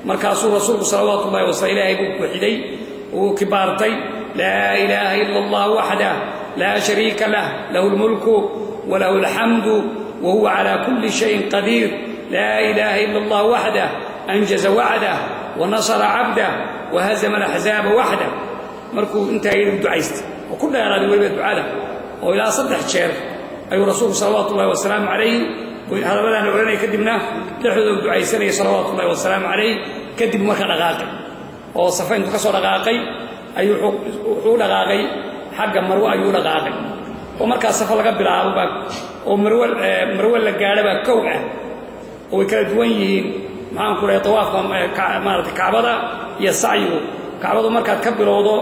مركز رسول صلوات الله وسلم عليه وحدي وكبارتي لا إله إلا الله وحده لا شريك له له الملك وله الحمد وهو على كل شيء قدير لا إله إلا الله وحده أنجز وعده ونصر عبده وهزم الأحزاب وحده مركو انت يريد دعيست وكلها يراد ويبد دعاء وإلى صدح شير أي رسول صلوات الله والسلام عليه هذا بدأ نقولنا يكدمنا لحظة دعاء سنة صلوات الله والسلام عليه كدب مركا دقاقي وصفين تكسر دقاقي أي حول دقاقي حق مروة أيو دقاقي ومركا صفا لقى بالعربة ومروة لقالبة كوعة ويكاد وين معهم كل يطواف مارت كعبة يسعيو كعبة مركا كبيرودو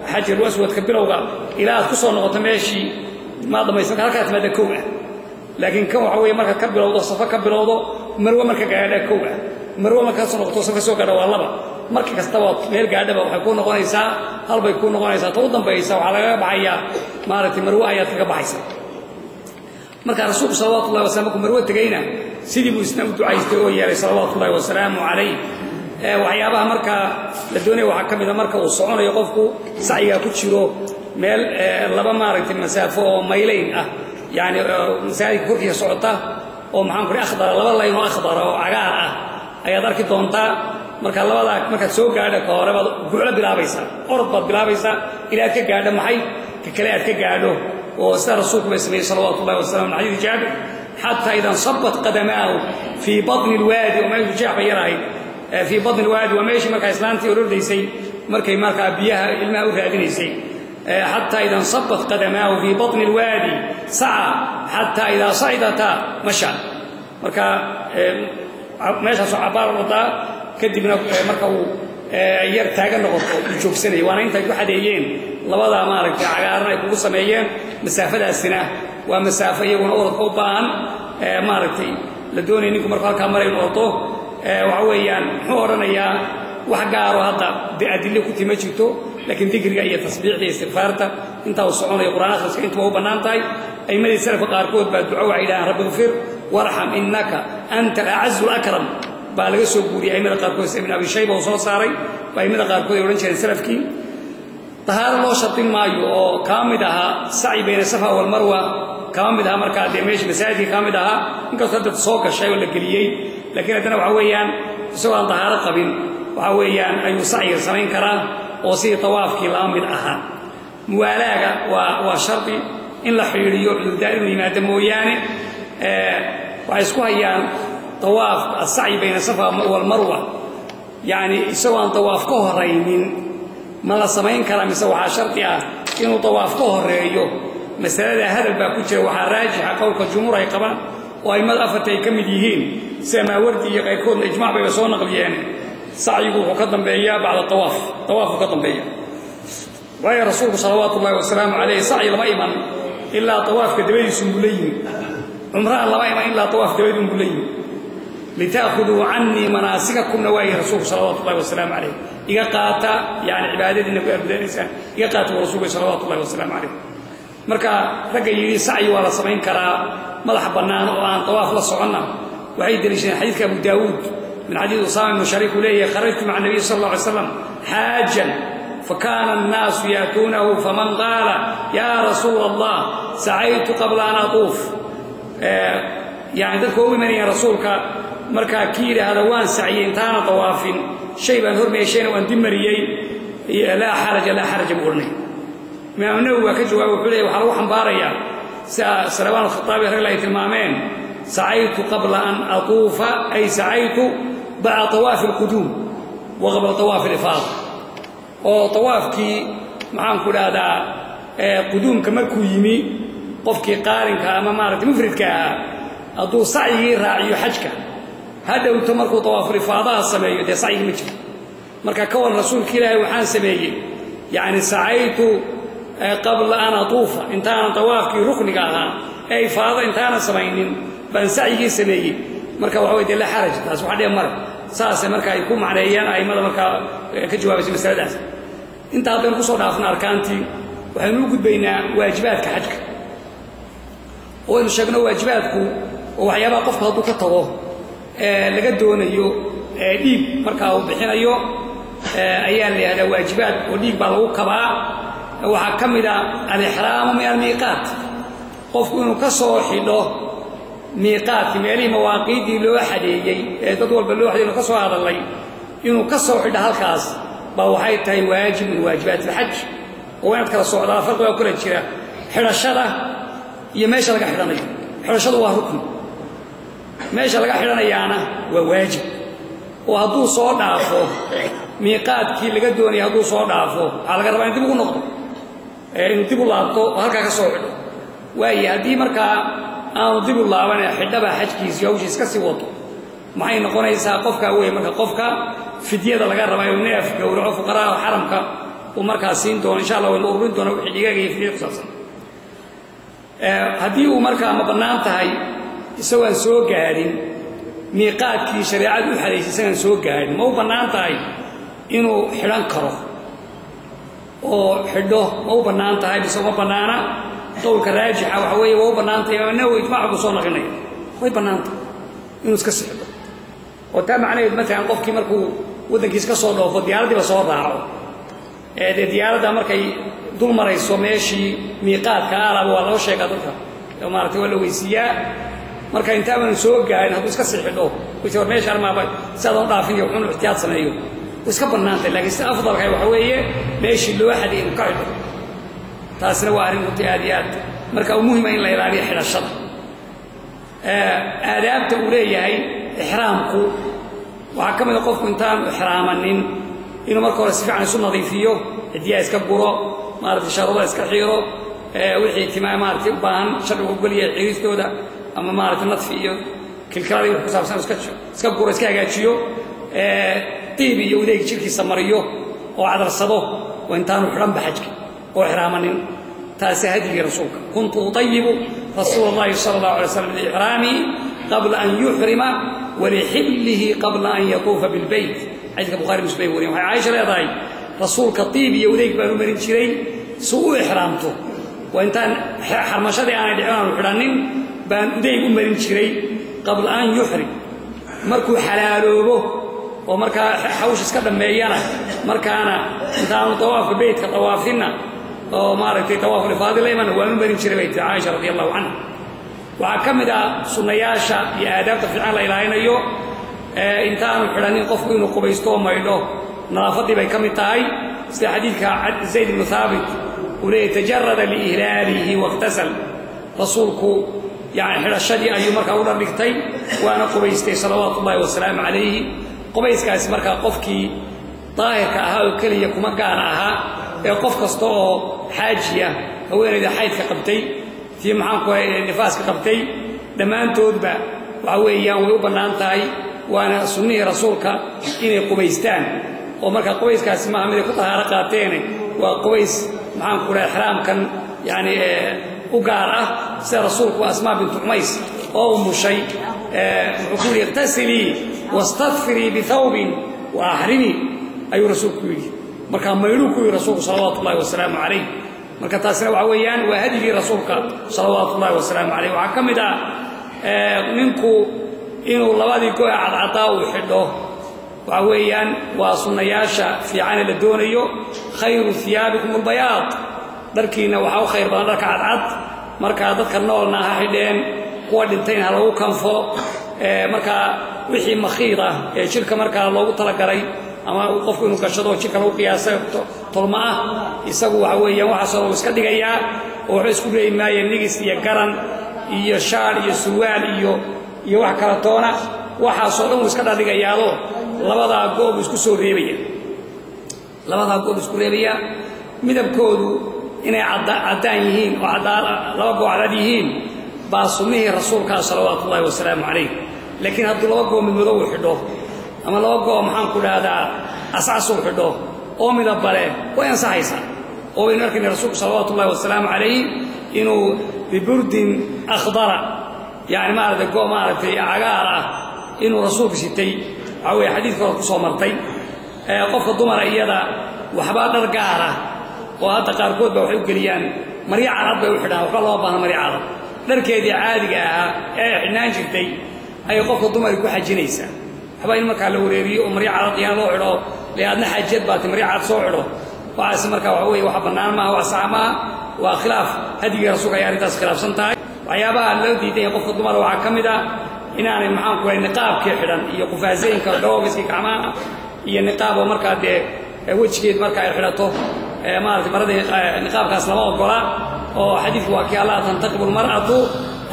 حجر الأسود كبيرودو إلى كسر نقطة ماشي ما ضم يسمع هالكات ماذا كوعة لكن كوعة هو مركا كبيرودو صفا كبيرودو مروة مركا قاعدة كوعة مروة مركا صنع نقطة صفا سوق على والله مركا كستوى غير قاعدة وحيكون غنيسا هل بيكون غنيسا توضم بيسا وعلى بعيا مارت مروة آيات كبايسا مركا رسول صلوات الله وسلامكم مروة تجينا سيدي مسلم دعايته ويا صلوات الله وسلامه عليه وحيابها مركا لدوني وحكم إذا مركا والصعون يقفكوا سعيا كتشرو meel laba maaragtay masaafo oo maylayn ah yani masaajidka korkiisa socota oo maxaan ku akhdar laba layn oo akhdar oo cagaar ah ayaad arki doontaa marka labada marka soo gaadho ka hore baad guulo bilaabaysaa orod baad bilaabaysaa ilaa ka gaadho maxay ka kale aad ka gaadho oo sida rasuulku sallallahu alayhi wasallam xadiis jaabir hatta idan sabbat qadamaahu fi batn alwadi wa ma yujah yarahay fi batn alwadi wa meeshi marka islaantii ururdaysay markay marka biyaha ilmaha u raadinaysay حتى إذا انصبت قدماه في بطن الوادي سعى حتى إذا صعدتا مشى marka meesha soo cabaar wada kadibna marka uu yar taagan noqoto joogsanay waana inta ku xadeeyeen labada maaragtay cagaaran ay ku sameeyeen masaafadaasina waa masaafo iyaguna orod u baahan maaragtay la doonay ninku marka halka maray ordo waxa weeyaan wuxuu oranayaa wax gaar ah hadda adille ku tima jirto لكن ذكرك هي تسبيح دي استغفارته انت وصعون القرآن اخرس انت وهو بنانتاي اي مدي سلف قاركود بالدعاء الى رب اغفر وارحم انك انت الاعز والاكرم بالغ سو غوري اي مدي قاركود ابن ابي شيبه وصو ساري اي مدي قاركود يورن جيرن سلفكي طهار لو شرط مايو او كامدها سعي بين الصفا والمروه كامدها marka de meesh masaajid kamidaha inka sadda soo gashay wala galiyay laakiin hadana waxa weeyaan soo aan tahaaro qabin waxa weeyaan ayu sa'i samayn karaa oo si tawaafki la mid aha muwalaaga waa sharti in la xiriiriyo ciidaadu yimaado mooyaane waa isku hayaan tawaaf as-sa'i bayna safa wal marwa yani isoo aan tawaaf ka horeynin ma la samayn kara mise waxa sharti ah inuu tawaaf ka horeeyo masalada hadal baa ku jira waxa raajixa qowlka jumhuur ay qabaan oo ay mad afartay kamid yihiin sama wardi iyo qayrkood ijmaac bay soo naqliyeen سعيه وقدم بيا بعد الطواف طواف وقدم بيا ويا رسول صلوات الله وسلامه عليه سعي لما إيمان إلا طواف كدبي سنبلين عمره الله إيمان إلا طواف كدبي سنبلين لتأخذوا عني مناسككم نواهي رسول صلوات الله وسلامه عليه إذا قاتا يعني عبادة النبي أبدا الإنسان إذا قاتا رسول صلوات الله وسلامه عليه مركا رجع يدي سعي ولا سمين كرا ملح بنان وعن طواف للصعنا وعيد ليش حديث أبو داود من حديث أسامة بن شريك إليه خرجت مع النبي صلى الله عليه وسلم حاجا فكان الناس يأتونه فمن قال يا رسول الله سعيت قبل أن أطوف يعني ذكروا من يا رسولك مركا كيل هذا وان سعيين تانا طواف شيبا هرمي شيئا وان دمريي لا حرج مغرني ما منه كجوا وحلي وحروح مباريا سلوان الخطابي رجل يتمامين سعيت قبل أن أطوف أي سعيت بعد طواف القدوم وقبل طواف الإفاضة وطوافك معان كل هذا قدوم كمركو يمي قفك قارن كأما مارت مفرد أدو سعي راعي حجك هذا وتمركو طواف الإفاضة السماية ده سعي مجد مركا كون رسول كلا وحان سماية يعني سعيت قبل أن أطوف انتهى طوافك ركنك أي فاضة انتهى سمايين بان سعي سماية مركا وحويد لا حرج تاس waxa dhig mar saas marka ay ku macneeyaan ay mada marka ka jawaabayso mas'aladaas inta hadaan ku soo dhaafna arkaantii waxaan u gudbaynaa waajibaadka xajka oo in sheegno waajibaadku oo waxyaabo qofka haduu ka tago laga doonayo dhiib marka uu bixinayo ayaa leeyahay waajibaad oo dhiib baa lagu kabaa waxa kamida al-ihraam min al-miiqaat qofku inuu ka soo xidho ميقات ميلي مواقيت لو حديجي تطول باللو حديجي كسو هذا اللي إنه كسو حد هالكاس بوحي تاي واجب من واجبات الحج وين أذكر الصعداء فرق وكل شيء حرشة يمشي لقى حرني حرشة وهركن ماشي لقى حرني أنا وواجب وهدو صعد عفو ميقات كي لقى دوني هدو صعد عفو على قربان تبغوا نقطة إنه تبغوا لاطو هالكا كسو وهي هدي مركا أنا دب الله وأنا حدبها حجكيس يوجس كسي وطو معي نقول إيسا قفك أوي مركا قفك في ديادة لقرب يونيف كورعو فقراء وحرمك ومركا سينتون إن شاء الله والأوربين دون وحجيجي في قصصا هدي ومركا مبنانتهاي سواء سوق هارين ميقات كي شريعة الحديث سواء سوق هارين مو بنانتهاي إنه حلان كرو وحده مو بنانتهاي بسوا بنانا قولك راجع وحوي وهو بنانته إنه يتبع بصون غنية وهي بنانته إنه سكسر وتابع عليه مثلا قف كمركو ودك يسكسر له فالديار دي بصور راعه الديار ده مركي dul marayso meeshii miiqaadka alaba waa loo sheegaa dadka maaragtay waa la weysiiyaa marka intaaban soo gaarin hadduu iska sixidho wixii hor meesha armaaba sidaan dhaafin iyo wuxuu ixtiyaad sameeyo iska bannaantay laakiin sida afdalka waxa weeye meeshii loo xaday inuu ka xidho taasina waa arrin runtii aad iyo aad marka muhiim in la ilaaliyo xidhashada aadaabta uu leeyahay ixraamku waxaa ka mid a qofku intaan ixraamanin inuu marka hore si fiican isu nadiifiyo cidiyaa iska guro maaragtay sharuuda iska xiiro wixii timaa maaragtay u baahan sharcigu ogolyahay xiiristooda ama maaragtay nadfi iyo kilkiladii wax ku saabsan iska guro iska hagaajiyo طيب يوديك شركي سمريو وعذرصدو وانتانو حرام بحجك وحرامنين تاسي هدي رسولك كنت أطيب رسول الله صلى الله عليه وسلم لإحرامي قبل أن يحرم ولحله قبل أن يطوف بالبيت عندك بخاري مسلم وريم عائشة رضاي رسولك طيب يوديك بانو مرين شري سوء إحرامته وانتان حرمشدي أنا دعوان وحرانين بان وديك مرين شري قبل أن يحرم مركو حلالوه ومركا حوش iska dhameeyana markaana intaan tawaafka beedka tawaafina oo maaragtay tawaaf lifaadilayman waa marin jiray beedka Aisha radiyallahu anha waxa kamida sunnayaasha iyo aadaabta fiican la ilaahinayo intaan xiranin qofku inuu qubaysto maydho nadaafadii bay kamid tahay sida xadiidka Zayd ibn Thabit وليه تجرد لإهلاله واغتسل رسولك يعني حرشدي أيو مركا أولا بكتي وأنا قبيستي صلوات الله والسلام عليه قبيسكاس marka qofkii daahirka ahaa kaliya kuma gaar aha ee qof kasto xaajiya haweeneyda xaydka qabtay tii maxaan ku hay nifaaska qabtay dhamaantoodba waxa weeyaan way u banaan tahay waana sunnihii rasuulka inay qubaystaan oo marka qubayskaas ma amid ku tahaara qaateen waa qubays maxaan ku leeyahay ihraamkan yani u gaar ah sida rasuulku Asmaa bint Umays oo mushay wuxuu yaqtasili واستغفري بثوب واحرمي اي رسولك ويلي marka mayruku rasuulku sallallahu alayhi wasallam alayhi marka taasina waxa weeyaan waa hadii rasuulka sallallahu alayhi wasallam alayhi waxa kamida ninku inuu labadii gooy cadcada u xidho waxa weeyaan waa sunnayaasha fiican la doonayo khayru thiyabikum albayad darkiina waxa u khayr badan darka cadcad marka dadka noolna ha xidheen kuwa dhintayna lagu kanfo marka wixii makhiida ee jirka marka loogu tala galay ama qofku inuu gashado jirka lagu qiyaasay tolma isagu waxa weeyaan waxa soo iska dhigaya oo wuxuu isku leeyahay nigis iyo garan iyo shaar iyo surwaal iyo wax kala toona waxa soo dhan iska dhaligayaado labada goob isku soo reebaya midabkoodu inay cadaan yihiin oo laba goob cad yihiin baa sunnihii rasuulka sallallahu alayhi wasallam alayhi لكن هذا لو قوم من مدو حدو اما لو قوم maxaan ku dhahdaa asaas u xidho oo midabale way saxaysa oo in arkay rasuulku sallallahu alayhi wasallam alayhi inuu biburdin akhdara yani ma arday qoom arday cagaar ah inuu rasuulku sitay away xadiidka ku soo martay qofka dumar iyada waxba dhar gaar ah oo hadda qaarkood ba waxay u galiyaan mariya carab bay u xidhaan waxa loo baahan mariya carab dharkeedii caadiga ah ee xinaan jirtay ay qofka dumar ku xajinaysa waxba in marka la wareeriyo oo mariya carab yaan loo xidho leedna xajad baad mariya carab soo xidho waxa marka waxa weey waxa banaan ma waa saama waa khilaaf hadiga rasuulka ay arintaas khilaafsan tahay waxyaabaha loo diiday qofka dumar waxa kamida inaanay maxaan ku niqaabkii xidhan iyo qufaaseenka dhoobiskii gacmaha iyo niqaab oo marka de wajigeed marka ay xidhato maartay maradii niqaabkaas lama ogola oo xadiidku waa kii Allah tantaqibu almar'atu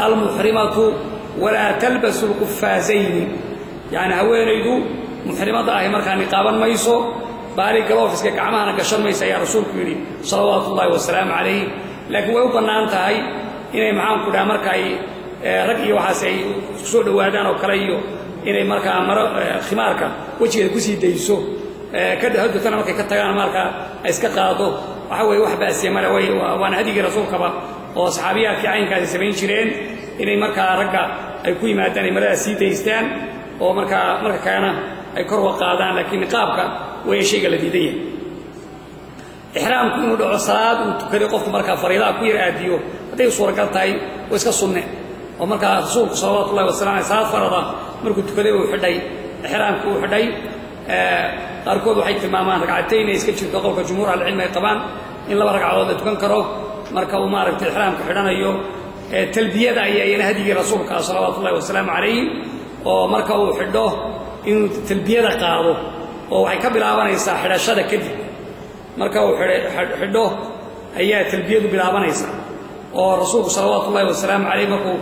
almuhrimatu ولا تلبس القفازين يعني هوينيدو محرمه اهي marka niqaaban mayso baari galoofiska gacmaha gashan mayso ya rasuulku yiri sallallahu alayhi wasallam alayhi laakiin way u banaan tahay inay maxaan ku dhaar marka ay rag iyo waxa ay soo dhawaadaan oo kale iyo inay marka maro khimaarka wajiga ku sii dayso ka hadana markay ka tagaan marka ay iska qaado waxa way wax baasiye mara way waan hadiga rasuulka oo saxaabiyaadkii aynkaas sameyn jireen inay marka ragga ay ku yimaadaan marada sii daystaan oo marka kaana ay kor u qaadaan laakiin qaabka way sheega la diiday ihraamku inuu dhaco salaad uu tukado qofku marka fariida ku yiraadiyo haday suuragal tahay oo iska sunne oo marka rasuulku sallallahu alayhi wasallam salaad farada markuu tukaday uu xidhay ihraamku uu xidhay qaarkood waxay tilmaamaan ragcatayn ay iska jirto qowlka jumhuur ahlicilmi ay qabaan in laba ragcadood la tukan karo marka uu maaragtay ixraamka xidhanayo talbiyada ayayna hadigii rasuulka salawaatullahi wasalaamu calayhi oo marka uu xidho inuu talbiyada qaado oo waxay ka bilaabanaysaa xidhashada kadib marka uu xidho ayaa talbiyadu bilaabanaysaa oo rasuulku salawaatullahi wasalaamu calayhi markuu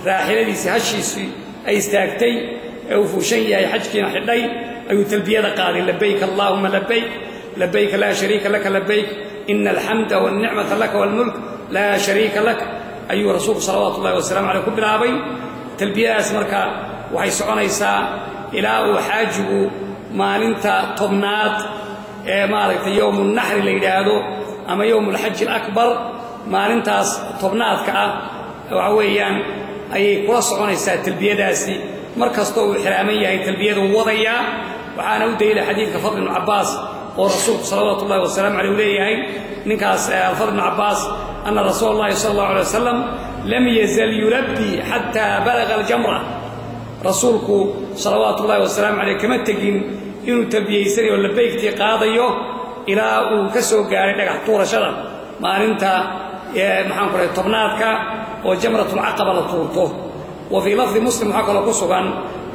raaxiladiisii hashiisii ay istaagtay ee uu fuushan yahay xajkiina xidhay ayuu talbiyada qaaday labayk allaahuma labayk labayk laa shariika laka labayk ina alxamda walnicmata laka walmulk laa shariika lak ayuu rasuulku salawaatullahi wasalaamu calayh ku bilaabay talbiyadaas marka waxay soconaysaa ilaa uu xaajigu maalinta tobnaad ee maaragtay yowmu naxri la yidhaahdo ama yowmu alxaji alakbar maalintaas tobnaadka ah waxa weeyaan ayay kula soconaysaa talbiyadaasi mar kastoo uu xiraaman yahay talbiyada uu wadayaa waxaana u daliila xadiidka fadl ibnu cabbaas oo rasuulku salawaatullahi wasalaamu calayh uu leeyahay ninkaas fadl ibnu cabbaas ana rasuula allahi sala allahu alay wasalam lam yazal yulabbii xataa balaga aljamra rasuulku salawaatullahi wasalaamu calayh kama tegin inuu talbiyaysanayo labaygtii qaadayo ilaa uu ka soo gaaray dhagax tuurashada maalinta maxaan ku dhahay tobnaadka oo jamratulcaqaba la tuurto wa fii lafdi muslim waxaa kaloo ku sugan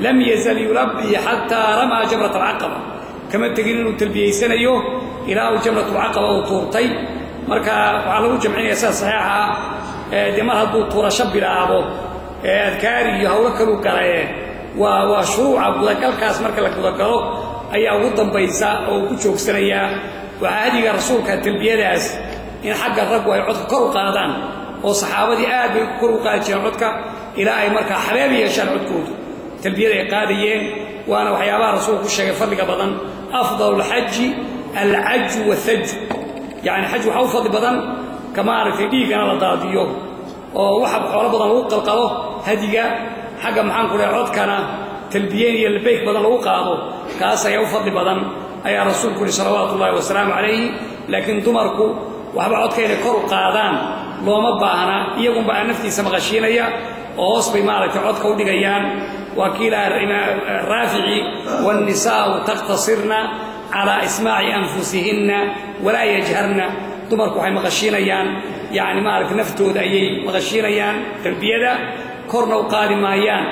lam yazal yulabbii xataa ramaa jamrat alcaqaba kama tegin inuu talbiyaysanayo ilaa uu jamratulcaqaba uu tuurtay marka waxaa lagu jamcinaya sida saxiixa dee mar hadduu tuurasho bilaabo adkaari iyo hawlo kaluu galaye waa shuruuca gudagalkaas marka la gudagalo ayaa ugu dambaysa oo uu ku joogsanayaa waxaa hadiga rasuulka talbiyadaas in xagga raggu ay codka kor u qaadaan oo saxaabadii aad bay kor u qaadi jireen codka ilaa ay markaa xabeeb yeeshaan codkoodu talbiyada ay qaadayeen waana waxyaabaha rasuulku ku sheegay fadliga badan afdalu lxaji alcaju wathaju yacni xaj waxaa u fadli badan ka maaragtay dhiiggana la daadiyo oo waxa xoolo badan lagu qalqalo hadiga xagga maxaan ku dhahay codkana talbiyeen iyo labayk badan lagu qaado kaas ayaa u fadli badan ayaa rasuulku yidhi salawaatullahi wasalaamu calayhi laakiin dumarku waxba codka inay kor u qaadaan looma baahna iyagunba aan naftiisa maqashiinaya oo hoos bay maaragtay codka u dhigayaan waa kii ilaha raafici waannisaa'u taqtasirna calaa ismaaci anfusihinna walaa yajharna dumarku waxay maqashiinayaan yacni maaragtay naftooda ayay maqashiinayaan talbiyada korna u qaadi maayaan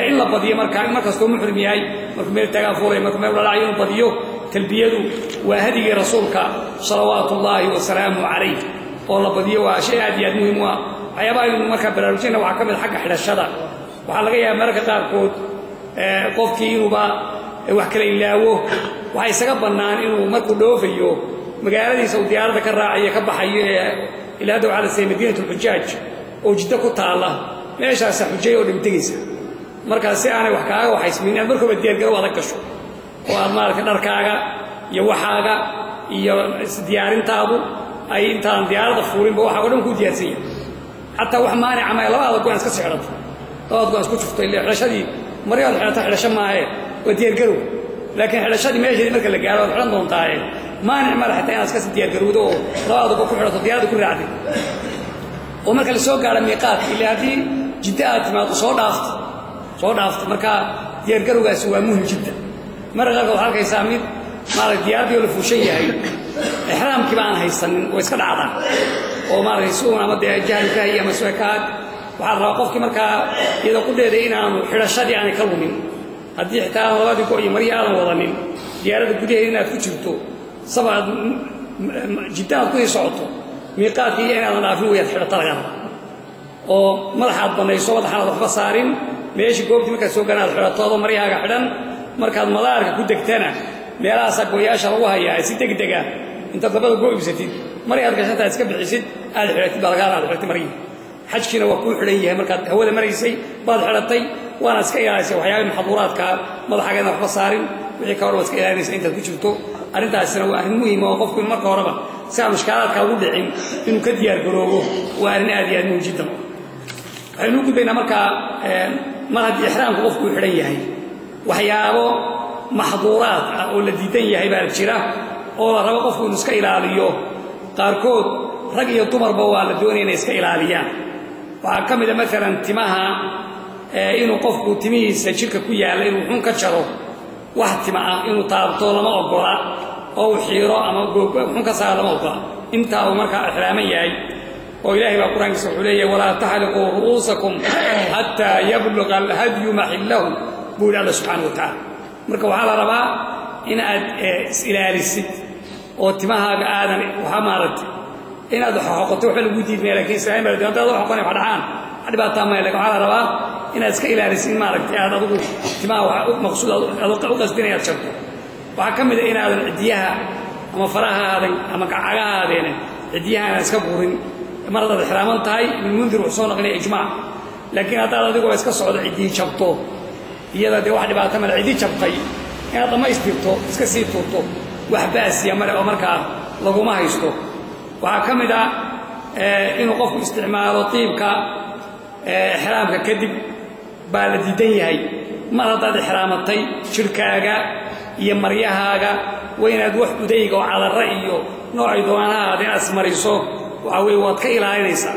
in la badiyo markastoo muxrim yahay markuu meel tagaa fuulay markuu meel dhalaayo inuu badiyo talbiyadu waa hadigii rasuulka salawaatullaahi wasalaamu calayh oo la badiyo waa shay aad iyo aad muhiim u ah waxyaabaha aynu markaa baraarujinna waxaa ka mid xagga xidhashada waxaa laga yaaba mararka qaarkood qofkii inuuba wax kala ilaawo waxaa isaga bannaan inuu markuu dhoofayo magaaladiisa uu diyaaradda ka raacayo ka baxayo ilaa hadda waxaa la siiyay madiinatu lxujaaj oo jiddo ku taalla meeshaasa xujay oo dhimtegaysa markaas si aanay wax kaaga waxaysmin inaad markooba diyaargarow adag gasho oo aad maaragtay dharkaaga iyo waxaaga iyo isdiyaarintaadu ay intaadan diyaaradda fuulinba waxa oo dhan kuu diyaarsan yahay xataa wax maanica maahe labadaada go-aan iska sii xidhato labadaad go-aan isku jufto ile xidhashadii maryaad xidhata xidhasho maahe waa diyaargarow laakiin xidhashadii meesheedii marka la gaaro waad xidhan doontaaye maanic male xataa inaad iska sii diyaargarowdo oo labadaada go ku xidhato diyaaradda ku raacday oo marka la soo gaaro miiqaadka ile haddii jiddo aad timaado soo dhaafto marka diyaargarowgaasi waa muhim jidda marka qaarkood waxaa arkaysaa mid maaragtay diyaaraddii oo la fuushan yahay ixraamkiiba aan haysanin oo iska dhacda oo maaragtay suun ama dee jahlu ka hay ama suekaad waxaa la rabaa qofkii markaa iyadoo ku dheeday inaanu xidhashadii aanay ka lumin haddii xitaa aan labadii go iyo maryi aadan wadanin diyaaradda gudaheeda inaad ku jirto saba aad jidda aad ku sii socoto miiqaadkii inaadan dhaafin wayaad xidhata laga raba oo madaxaad bannayso madaxaanaad waxba saarin meeshii goobtii markaad soo garan aad xidhato adoo maryahaaga xidhan markaad madaarka ku degtana meelahaasaa gooyaasha lagu hayaa si degdega intaad labada goo ibsatid maryaad gashantaad iska bixisid aad xidhatid baa lagaa aad xidhatay maryihii xajkiina waa kuu xidhan yahay markaad hawada maraysay baad xidhatay waana iska ilaalisay waxyaabihii maxaduuraadkaa madaxaaga inaan waxba saarin wixii ka hor waad iska ilaalinaysa intaad ku jirto arrintaasina waa arrin muhiima oo qofku marka horeba si aan mushkaalaadkaa ugu dhicin inuu ka diyaargaroobo waa arrin aad iyo aad muhim jiddan waxaynu u gudbaynaa markaa mar haddii ixraamku qofku uu xidhan yahay waxyaabo maxduuraad ah oo la diidan yahay baa jira oo la rabo qofku inuu iska ilaaliyo qaarkood rag iyo dumarba waa la doonaya inay iska ilaaliyaan waxaa ka mid a maalan timaha inuu qofku timihiisa jidhka ku yaalla inuu xun ka jaro واحد ما إنه طابطو لما أقوله أو حيرة أما قوم كسر لما أقوله أنت أو مركا إحرامية وإلهي بقرآن سحولية ولا تحلقوا رؤوسكم حتى يبلغ الهدي محله بقول الله سبحانه وتعالى مركا وحال ربا إن إلى الست واتماها آدم وحمارت إن هذا حقته حلو جديد من لكن إسرائيل بلد أنت هذا حقني فرحان حد بقى تام لك وحال ربا إن أسك إلى الست ما ركت هذا ضد اتماه مقصود قصدنا يتشرط وحكم إن هذا الديها أما فراها هذا أما كعجها هذين الديها أسكبورين مرض الحرام تاي من منذر وحصون غني إجماع لكن هذا الذي اسك صعود عدي شبطه هي ذا واحد بقى تمر عدي شبطي هذا ما يستبطه اسك سيبطه وحباس يا مر أمريكا لقوا ما يستو وحكم إذا إنه قف استعمال طيب كحرام ككذب بالديدين هاي مرض الحرام تاي شركة يمريها وين أدوح بديك وعلى الرأي نوع دوانا هذا أسمريسو وعوي واتكيلا إليسا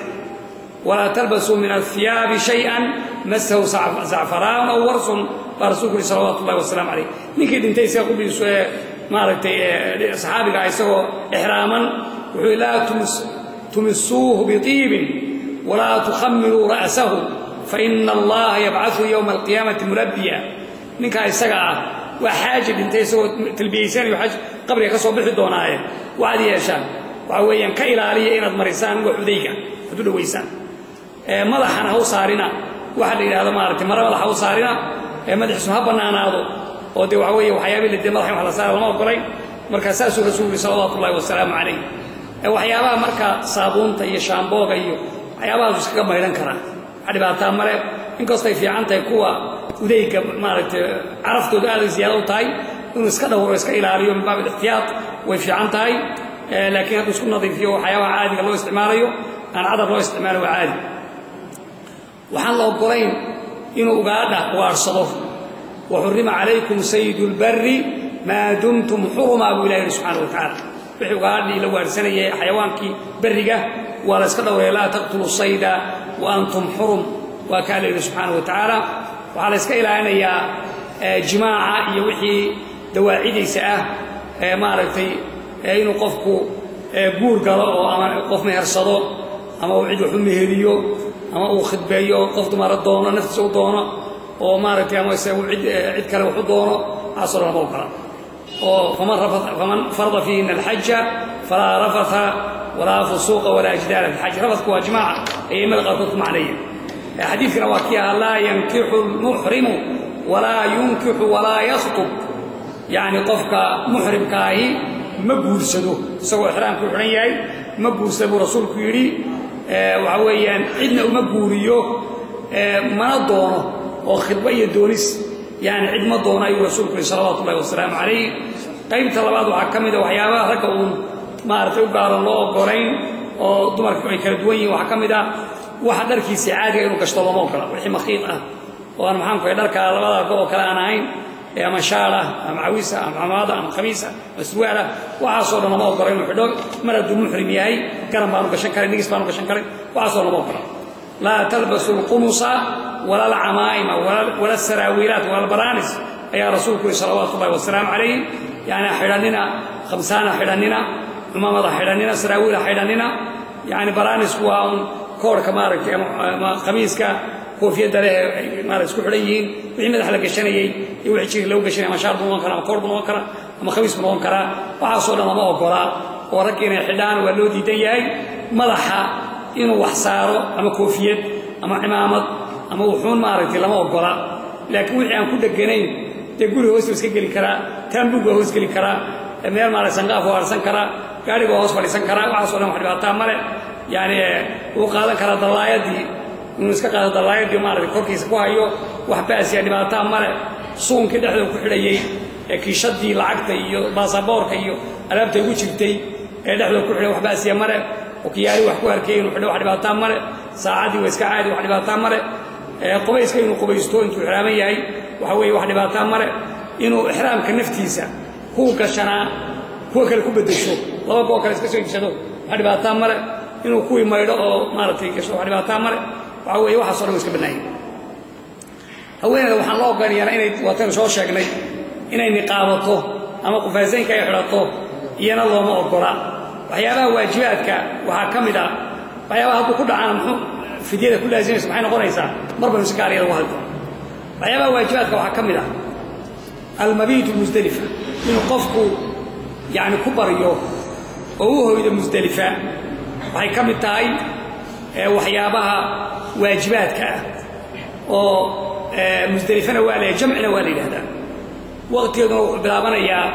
ولا تلبسوا من الثياب شيئا مسه زعفران أو ورس ورسوله صلوات الله والسلام عليه نكيد انتي سيقول بسوء مالتي صحابك عيسو إحراما ولا تمسوه بطيب ولا تخمروا رأسه فإن الله يبعث يوم القيامة ملبيا منك عيسا وحاجة انتي سوى تلبيسان وحاجة قبل يكسو بحي دوناية وعدي يشان وعويا كإلالية إناد مريسان وحديقا حدود ويسان مدحنا هو صارنا واحد إلى هذا مارتي مرة مدح هو صارنا مدح سهبنا ناضو ودي وعويا وحيابي اللي دي مدحهم على صار الله قري مركا ساسو رسول صلى الله والسلام عليه وحيابها مركا صابون تي شامبوغ أيو حيابها جسكا مهلان كرا عدي باتام مرة إنكو صيفي عنتا كوا وديك مارتي عرفتو قال زيادة تاي إنه اسكده هو اسكا إلاليو من باب الاحتياط ويفي عنتاي لكن هذا سكون نظيف فيه وحيوان عادي الله استعماله أنا عذر الله استعماله عادي وحن الله قرين إنه قاعدة وأرصده وحرم عليكم سيد البر ما دمتم حرما أبو إلهي سبحانه وتعالى وحي قاعدة لو أرسني حيوانك برقة ولا اسكده لا تقتلوا الصيد وأنتم حرم وكان إلهي سبحانه وتعالى وعلى اسكا إلى أن يا جماعة يوحي دواعي ساء مارتي إنه قفكو بور قالوا أما قف مهرصدو أما وعد وحمي هليو أما وخدبيو قف دمار الدونة نفسه الدونة ومارتي أما يسوي عد كلا وحدونه عصر الموقع فمن فرض فيهن الحج فلا رفث ولا فسوق ولا جدال في الحج رفث يا جماعة أي ملغتكم عليه حديث رواكيها لا ينكح المحرم ولا ينكح ولا يخطب يعني قفك محرم كاهي مقبول سدو سوى إحرام كحرية مقبول سدو رسولك يري وعويان عدنا ومقبوليو ما ضونه وخطبية دونيس يعني عد ما ضونه أي رسولك صلوات الله والسلام عليه قيم طلبات وحكمه وحيابه ركعون ما أرتوا قال الله قرين ودمر كردوي وحكمه واحد دركي سعادة إنه كشطب موكرة وحي مخيطة وأنا محمد في درك على بعض قوة كلا أنا عين يا مشارة أم عويسة أم عمادة أم خميسة مسوالة وعصر لنا موكرة وحدود مرد محرم ياي كرم بانو كشنكري نجس بانو كشنكري وعصر لنا موكرة لا تلبسوا القمص ولا العمائم ولا السراويلات ولا البرانس يا رسولك صلوات الله والسلام عليه يعني حيراننا خمسانة حيراننا عمامة حيراننا سراويل حيراننا يعني برانس وهم كور كمارك خميس كوفية دره مارس كحريين وعند حلقة الشنية يوحي شيء لو قشنا مشار بنوان كرا كور بنوان كرا أما خميس بنوان كرا وعصونا ما وكرا وركينا حدان واللودي دياي ملحة إنه وحصاره أما كوفية أما عمامة أما وحون مارك لما وكرا لكن وحي عن كل الجنين تقول هو سكلي كرا تنبوه هو سكلي كرا مير مارس سنقاف وارسن كرا قاري بوهوس فلسن كرا وعصونا محربات تامره يعني وقال كرا دلايدي ونسك قال دلايدي مارك كوكيس كوهايو وحباس يعني باتام مره صون كده حلو كحليي كيشدي لعقته iyo baasaboorka iyo alaabta ugu jirtay ee dhaxlo ku xidhay waxbaas ya mare oo kiyaari wax ku arkay inuu xidho wax dhibaato mare saacadii way iska caadi wax dhibaato mare qubayska inuu qubaysto intuu xiraaman yahay waxa weey wax dhibaato mare inuu ihraamka naftiisa ku gashana kuwa kale ku bedesho laba koo kale iska soo iibsado wax dhibaato mare inuu ku imaydo oo maartay gasho wax dhibaato mare waxa weey waxa soo iska banaayay haweeneyda waxaan loo ogaanayaa inay wataan soo sheegnay inay niqaabato ama qufaasaynka ay xidhato iyana looma ogola waxyaabaha waajibaadka waxaa ka mid ah waxyaabaha hadduu ku dhacaan muxuu fidyada ku laazimaysa maxay noqonaysaa marba si gaar ah lagu hadlo waxyaabaha waajibaadka waxaa ka mid ah المبيت المزدلفة من قفكو يعني كبريو وهو إذا مزدلفة وهي كم التاي وحيابها واجباتك ومزدلفة ولا جمعنا ولا هذا وقت بلابنا يا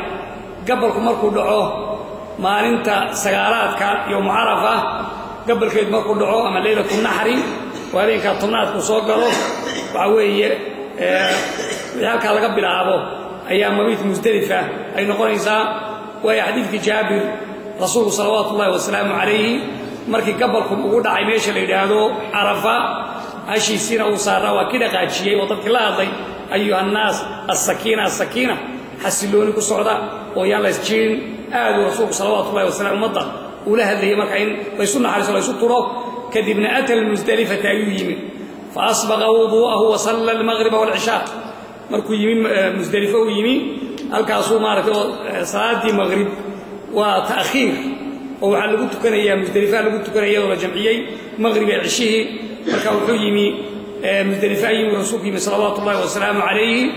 قبلكم مركو دعوه ما أنت سياراتك يوم عرفة قبل كده مركو دعوه أما ليلة النحري وهذين كانت طمنات مصوغروا وعوية لذلك على قبل عابه أيام مبيت مزدلفة أي نقول إنسان وهي حديث جابر رسول صلوات الله والسلام عليه مركي قبلكم أقول عيميش اللي هذا عرفة هشي سينا وصارا وكذا قاعد شيء وطبق الله ضي أيها الناس السكينة السكينة حسلوني كالصعدة ويلا يسجين آدوا رسول صلوات الله والسلام مضى ولا هذه مكعين ويسون حارس الله يسطره كذبنا أتى المزدلفة أيوه فأصبغ وضوءه وصلى المغرب والعشاء مركو يمين مزدلفة ويمين الكاسو مارته صلاة المغرب وتأخير وعلى قلت كان هي مزدلفة على قلت كان هي ولا جمعية مغرب عشيه مركو يمين مزدلفة يمين رسوله صلوات الله والسلام عليه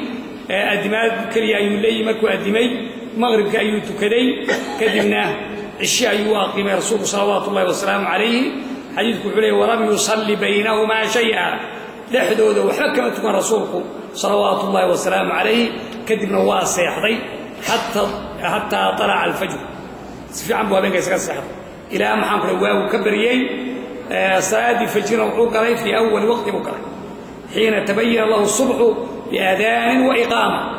الدماء كليا يمين لي مركو الدماء مغرب كأيو تكدي كدمنا عشاء يواقم رسول صلوات الله والسلام عليه حديث عليه ولم يصلي بينهما شيئا لحدود وحكمت من رسولكم صلوات الله والسلام عليه كدبنا واسع يحضي حتى طلع الفجر في عم بوابين كيسك السحر إلى محمد رواه وكبريين صلاة فجر وعوق في أول وقت بكرة حين تبين الله الصبح بآذان وإقامة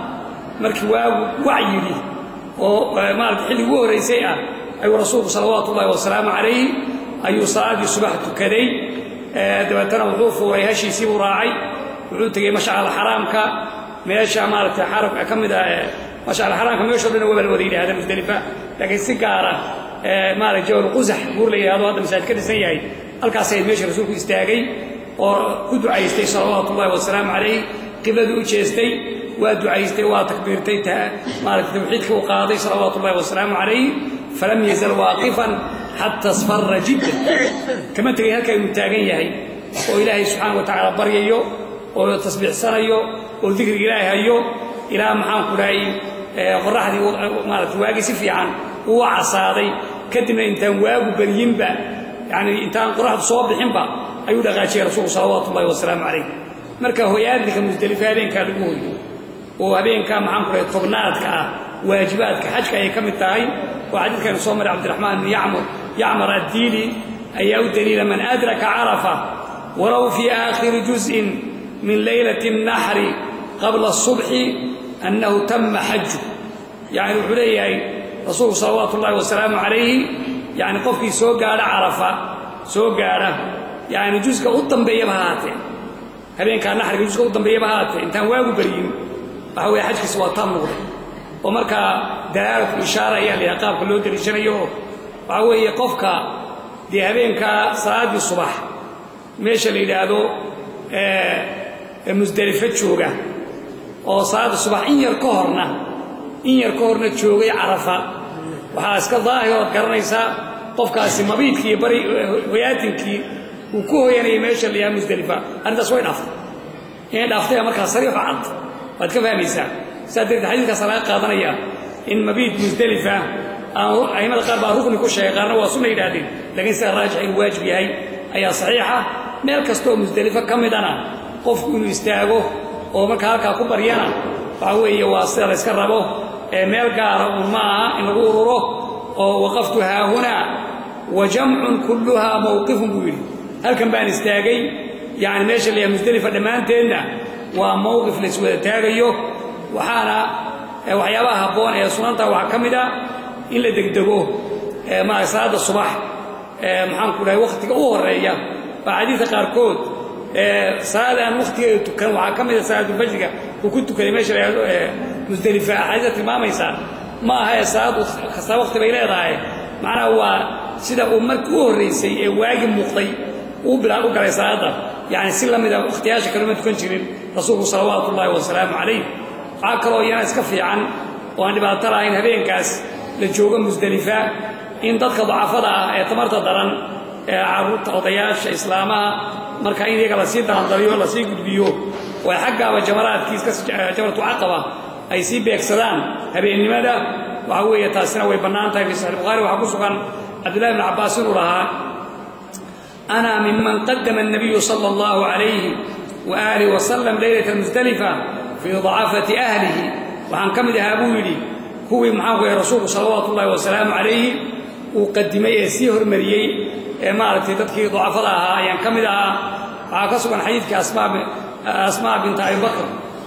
مركواه وعي لي وما الحلي هو رئيسيها أي رسول صلوات الله والسلام عليه أي صلاة الصبح تكدي دبتنا وحوفه ويهشي يسيب راعي وعود تجي مشعر الحرام كا ماشى مالك حرب أكمل مشعر الحرام كم يشرب لنا وبل ودينا هذا مزدلفة لكن سكارة مالك جو القزح يقول لي هذا مساعد كده سيئي الكاسيد ماشي رسولك استاجي وكدر عيستي صلوات الله والسلام عليه قبل وجهستي ودعاء عيستي وتكبيرتي مالك توحيدك وقاضي صلوات الله والسلام عليه فلم يزل واقفا حتى اصفر جدا كما تجي هكا يمتاجين هي وإلهي سبحانه وتعالى بريو وتصبيح سنيو وذكر إلهي هيو إلى محام كلاي قرحدي مالت واقسي في عن وعصادي كدنا إنتان واقو بريين با يعني إنتان قرحد صوبحين با أيو لغاشي رسول صلوات الله والسلام عليه مركا هو يادلك مزدلفة بين كالقول وهبين كان محام كلاي طبنات واجبات كحجك أي كم التاي وعدد كان صومر عبد الرحمن بن يعمر الديلي أي دليل من أدرك عرفة ولو في آخر جزء من ليلة النحر قبل الصبح أنه تم حجه يعني الحلي رسول صلوات الله والسلام عليه يعني قفكي سوق على عرفة سوق على يعني جزء قطن بيبهاته هبين كان نحر جزء قطن بيبهاته انت واقو بريم فهو حجك سوى تام ومركا دلالة الإشارة هي اللي أقاب كله دريشانيو فهو يقفك دي هبين كصلاة الصباح ماشي اللي هذا مزدلفة شوقة وصلاة الصباح إن يركهرنا شوقة عرفة وحاسك الظاهر وذكرنيسا قفك مبيتك بري وياتنك وكوه يعني ماشي اللي هي مزدلفة أنت سوين أفضل يعني أفضل مركا صريح عرض وقد كفهميسا سادرت حديثك صلاة قادنية إن مبيت مزدلفة أيما القربة ركن كل شيء قارنا وصلنا إلى هذه لكن سراجع الواجب هي أي صحيحة مeel kasto Muzdalifa kamidana qofku inuu istaago oo marka halka ku bariyana waxa weeye waa sida la iska rabo ee meel gaar ah ma aha in lagu ururo oo waqaftuha huna wa jam'un kulluha mawqifun buuri halkan baan istaagay yani meesha la Muzdalifa dhamaanteedna waa mawqif la iswada taagayo waxaana waxyaabaha haboon ee sunanta waxa kamida in la degdego ma salaada subax maxaan ku leeyahay waqtiga u horeeya حديث قاركود صلاة وقت كان وحكمل صلاة الفجر وكنت كلمة مزدلفة حديث الإمام يسار ما هي صلاة وقت بينه راي معنا هو سيدا أمك ورئيسي واجب مقضي وبلاغو كلا صلاة يعني سلم إذا اختياش كلمة تكون رسول صلوات الله والسلام عليه عاكروا يناس كفي عن وأن بطلع إن هبين كاس للجوجة مزدلفة إن تدخل ضعفها اعتمرت درن عروض قضياش إسلامها مركعين يقال سيد عن طريق الله سيد بيو وحقها وجمرات كيس جمرة عقبة أي سيد بيكسران هبين لماذا وهو يتاسنا ويبنان في صحيح البخاري وحقوصه كان عبد الله بن عباس ورها أنا ممن قدم النبي صلى الله عليه وآله وسلم ليلة المزدلفة في ضعافة أهله وعن كم ذهبوا هو معه يا رسول صلوات الله وسلامه عليه وقدمي سيهر مريي مالتي تدكي ضعفها يعني كم ذا عكسوا عن حديث أسماء بنت أبي بكر